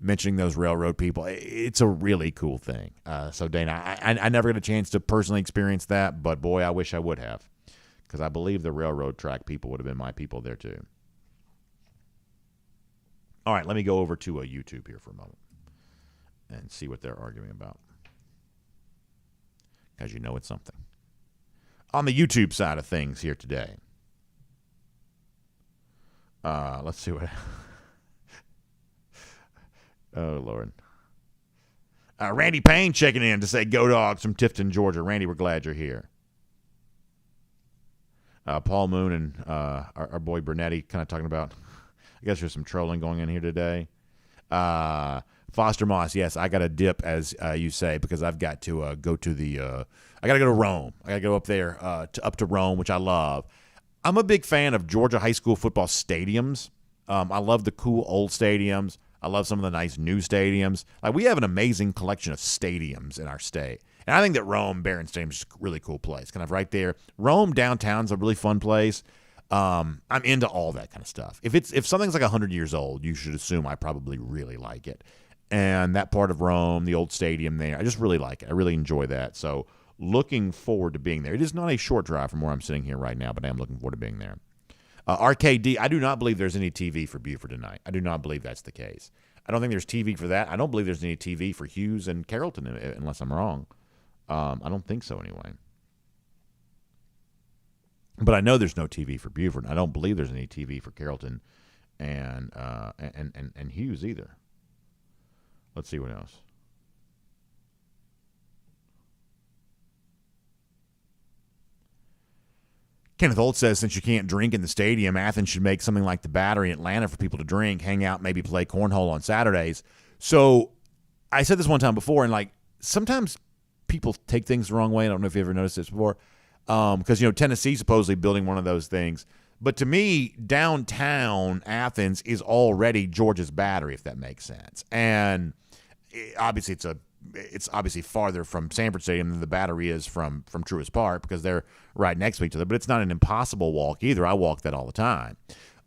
mentioning those railroad people. It's a really cool thing. So, Dana, I never got a chance to personally experience that, but, boy, I wish I would have, because I believe the railroad track people would have been my people there too. All right, let me go over to YouTube here for a moment and see what they're arguing about. As you know, it's something. On the YouTube side of things here today. Let's see what... Oh, Lord. Randy Payne checking in to say, go Dogs from Tifton, Georgia. Randy, we're glad you're here. Paul Moon and our boy Bernetti kind of talking about, I guess there's some trolling going on here today. Foster Moss, yes, I got to dip, as you say, because I've got to go to I got to go to Rome. I got to go up there, up to Rome, which I love. I'm a big fan of Georgia high school football stadiums. I love the cool old stadiums. I love some of the nice new stadiums. Like, we have an amazing collection of stadiums in our state. And I think that Rome Barron Stadium is a really cool place, kind of right there. Rome downtown's a really fun place. I'm into all that kind of stuff. If something's like 100 years old, you should assume I probably really like it. And that part of Rome, the old stadium there, I just really like it. I really enjoy that. So looking forward to being there. It is not a short drive from where I'm sitting here right now, but I am looking forward to being there. RKD, I do not believe there's any TV for Buford tonight. I do not believe that's the case. I don't think there's TV for that. I don't believe there's any TV for Hughes and Carrollton, unless I'm wrong. I don't think so anyway. But I know there's no TV for Buford. I don't believe there's any TV for Carrollton and Hughes either. Let's see what else. Kenneth Holt says, since you can't drink in the stadium, Athens should make something like the Battery in Atlanta for people to drink, hang out, maybe play cornhole on Saturdays. So I said this one time before, and sometimes people take things the wrong way. I don't know if you ever noticed this before. Because, Tennessee's supposedly building one of those things. But to me, downtown Athens is already Georgia's Battery, if that makes sense. And obviously it's obviously farther from Sanford Stadium than the Battery is from Truist Park, because they're right next to each other. But it's not an impossible walk either. I walk that all the time.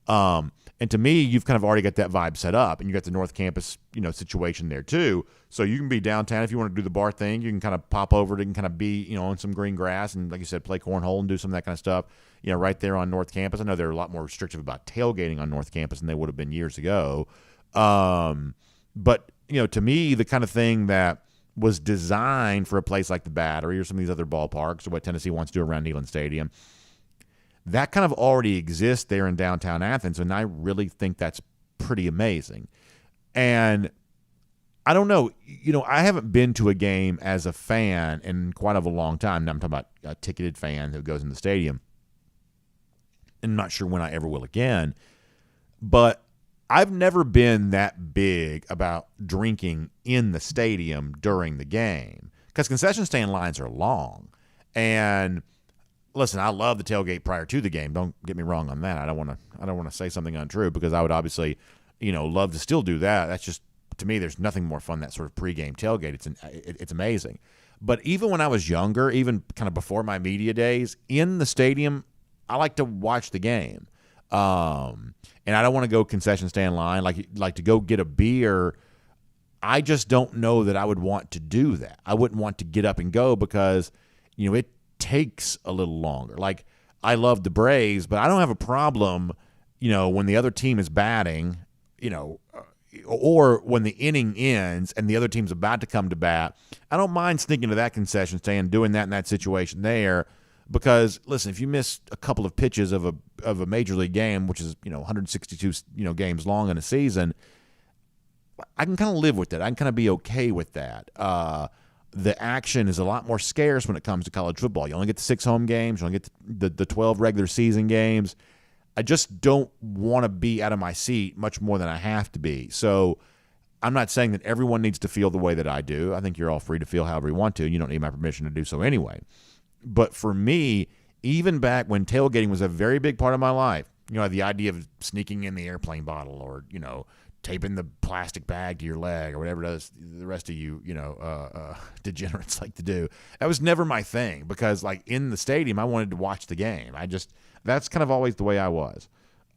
And to me, you've kind of already got that vibe set up, and you got the North Campus, situation there too. So you can be downtown if you want to do the bar thing. You can kind of pop over and kind of be, on some green grass and, like you said, play cornhole and do some of that kind of stuff, right there on North Campus. I know they're a lot more restrictive about tailgating on North Campus than they would have been years ago. But, to me, the kind of thing that was designed for a place like the Battery or some of these other ballparks, or what Tennessee wants to do around Neyland Stadium, that kind of already exists there in downtown Athens, and I really think that's pretty amazing. And I don't know, I haven't been to a game as a fan in quite a long time. Now I'm talking about a ticketed fan who goes in the stadium. And I'm not sure when I ever will again. But I've never been that big about drinking in the stadium during the game, because concession stand lines are long. And listen, I love the tailgate prior to the game. Don't get me wrong on that. I don't want to say something untrue, because I would obviously, love to still do that. That's just, to me, there's nothing more fun than that sort of pregame tailgate. It's amazing. But even when I was younger, even kind of before my media days, in the stadium, I like to watch the game. And I don't want to go concession stand line, like to go get a beer. I just don't know that I would want to do that. I wouldn't want to get up and go, because, it takes a little longer. Like, I love the Braves, but I don't have a problem, when the other team is batting, or when the inning ends and the other team's about to come to bat. I don't mind sneaking to that concession stand, doing that in that situation there, because listen, if you miss a couple of pitches of a major league game, which is 162 games long in a season, I can kind of live with it. I can kind of be okay with that. The action is a lot more scarce when it comes to college football. You only get the 6 home games. You only get the 12 regular season games. I just don't want to be out of my seat much more than I have to be. So I'm not saying that everyone needs to feel the way that I do. I think you're all free to feel however you want to. You don't need my permission to do so anyway. But for me, even back when tailgating was a very big part of my life, the idea of sneaking in the airplane bottle or, taping the plastic bag to your leg or whatever the rest of you, degenerates like to do. That was never my thing because, like, in the stadium, I wanted to watch the game. That's kind of always the way I was.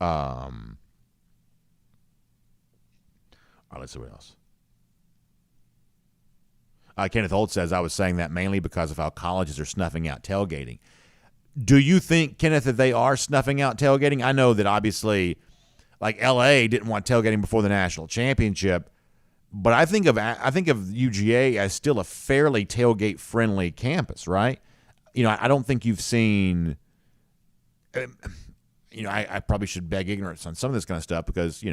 All right, let's see what else. Kenneth Holt says, I was saying that mainly because of how colleges are snuffing out tailgating. Do you think, Kenneth, that they are snuffing out tailgating? I know that obviously, like, L.A. didn't want tailgating before the national championship, but I think of UGA as still a fairly tailgate-friendly campus, right? I don't think you've seen I probably should beg ignorance on some of this kind of stuff because,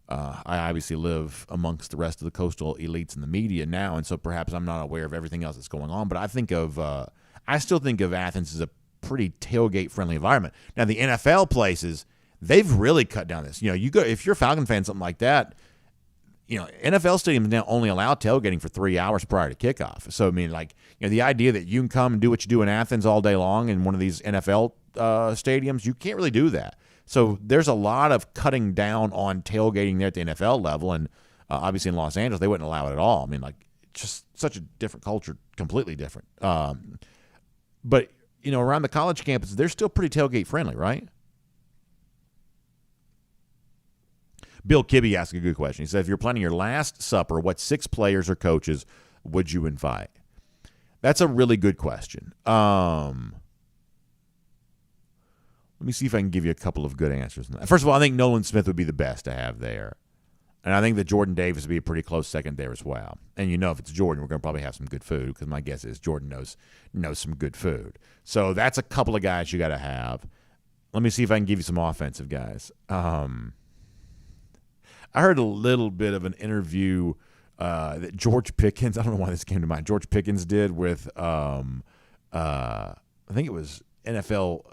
I obviously live amongst the rest of the coastal elites in the media now, and so perhaps I'm not aware of everything else that's going on. But I still think of Athens as a pretty tailgate-friendly environment. Now, the NFL places, they've really cut down this. You go if you're a Falcon fan, something like that. NFL stadiums now only allow tailgating for 3 hours prior to kickoff. So, I mean, the idea that you can come and do what you do in Athens all day long in one of these NFL stadiums, you can't really do that. So there's a lot of cutting down on tailgating there at the NFL level, and obviously in Los Angeles, they wouldn't allow it at all. I mean, just such a different culture, completely different. But, around the college campuses, they're still pretty tailgate-friendly, right? Bill Kibbe asked a good question. He said, if you're planning your last supper, what 6 players or coaches would you invite? That's a really good question. Let me see if I can give you a couple of good answers. First of all, I think Nolan Smith would be the best to have there. And I think that Jordan Davis would be a pretty close second there as well. And if it's Jordan, we're going to probably have some good food because my guess is Jordan knows some good food. So that's a couple of guys you got to have. Let me see if I can give you some offensive guys. I heard a little bit of an interview that George Pickens, I don't know why this came to mind, George Pickens did with, I think it was NFL,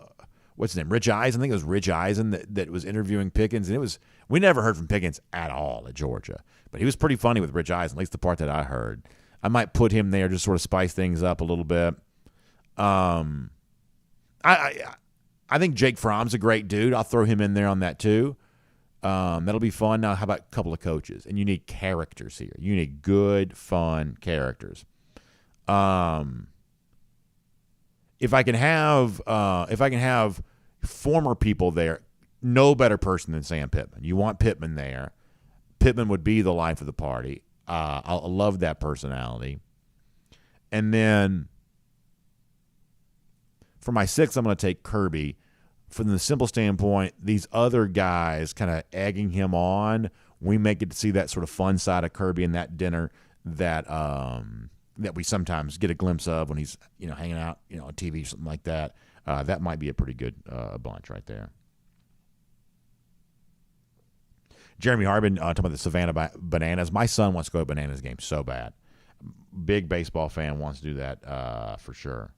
what's his name, Rich Eisen. I think it was Rich Eisen that was interviewing Pickens. And we never heard from Pickens at all at Georgia. But he was pretty funny with Rich Eisen, at least the part that I heard. I might put him there, just sort of spice things up a little bit. I think Jake Fromm's a great dude. I'll throw him in there on that too. That'll be fun. Now, how about a couple of coaches? And you need characters here. You need good, fun characters. If I can have former people there, no better person than Sam Pittman. You want Pittman there. Pittman would be the life of the party. I love that personality. And then for my 6th, I'm going to take Kirby. From the simple standpoint, these other guys kind of egging him on, we may get to see that sort of fun side of Kirby in that dinner that we sometimes get a glimpse of when he's hanging out on TV or something like that. That might be a pretty good bunch right there. Jeremy Harbin talking about the Savannah Bananas. My son wants to go to Bananas game so bad. Big baseball fan, wants to do that for sure.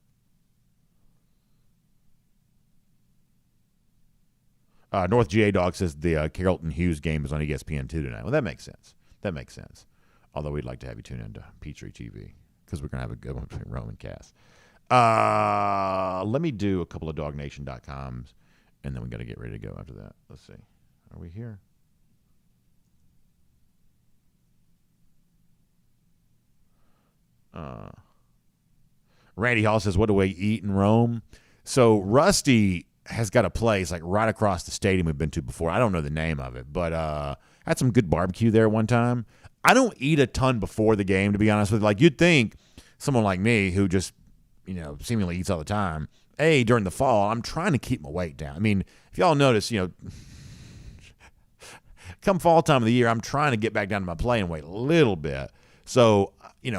North GA Dog says the Carrollton Hughes game is on ESPN2 tonight. Well, that makes sense. Although we'd like to have you tune into Peachtree TV because we're going to have a good one between Rome and Cass. Let me do a couple of DawgNation.coms, and then we got to get ready to go after that. Let's see. Are we here? Randy Hall says, what do we eat in Rome? So Rusty has got a place like right across the stadium we've been to before. I don't know the name of it, but had some good barbecue there one time. I don't eat a ton before the game, to be honest with you. Like, you'd think someone like me who just seemingly eats all the time. During the fall, I'm trying to keep my weight down. I mean, if y'all notice, come fall time of the year, I'm trying to get back down to my playing weight a little bit. So,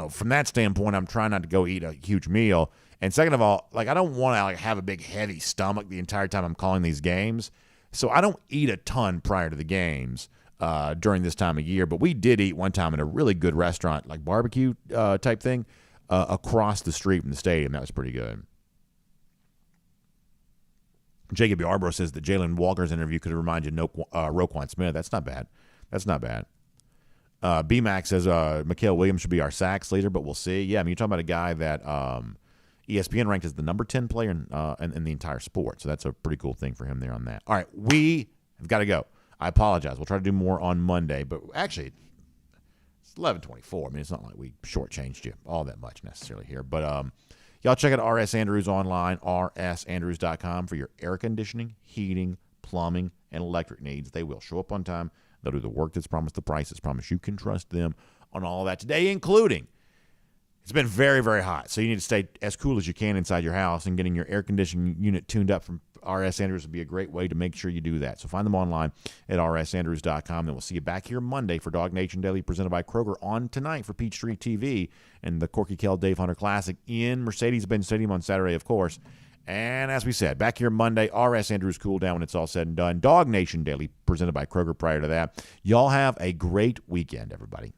from that standpoint, I'm trying not to go eat a huge meal. And second of all, I don't want to have a big heavy stomach the entire time I'm calling these games. So I don't eat a ton prior to the games during this time of year. But we did eat one time in a really good restaurant, like barbecue type thing, across the street from the stadium. That was pretty good. Jacob Yarbrough says that Jalen Walker's interview could remind you of Roquan Smith. That's not bad. B-Mac says Mikael Williams should be our sacks leader, but we'll see. Yeah, you're talking about a guy that ESPN ranked as the number 10 player in the entire sport. So that's a pretty cool thing for him there on that. All right, we have got to go. I apologize. We'll try to do more on Monday, but actually it's 11:24. It's not like we shortchanged you all that much necessarily here. But y'all check out RS Andrews online, rsandrews.com for your air conditioning, heating, plumbing, and electric needs. They will show up on time. They'll do the work that's promised, the price that's promised. You can trust them on all of that today, including it's been very, very hot, so you need to stay as cool as you can inside your house, and getting your air conditioning unit tuned up from RS Andrews would be a great way to make sure you do that. So find them online at rsandrews.com, and we'll see you back here Monday for DawgNation Daily, presented by Kroger, on tonight for Peachtree TV and the Corky Kell Dave Hunter Classic in Mercedes-Benz Stadium on Saturday, of course. And as we said, back here Monday, RS Andrews cool down when it's all said and done. DawgNation Daily, presented by Kroger prior to that. Y'all have a great weekend, everybody.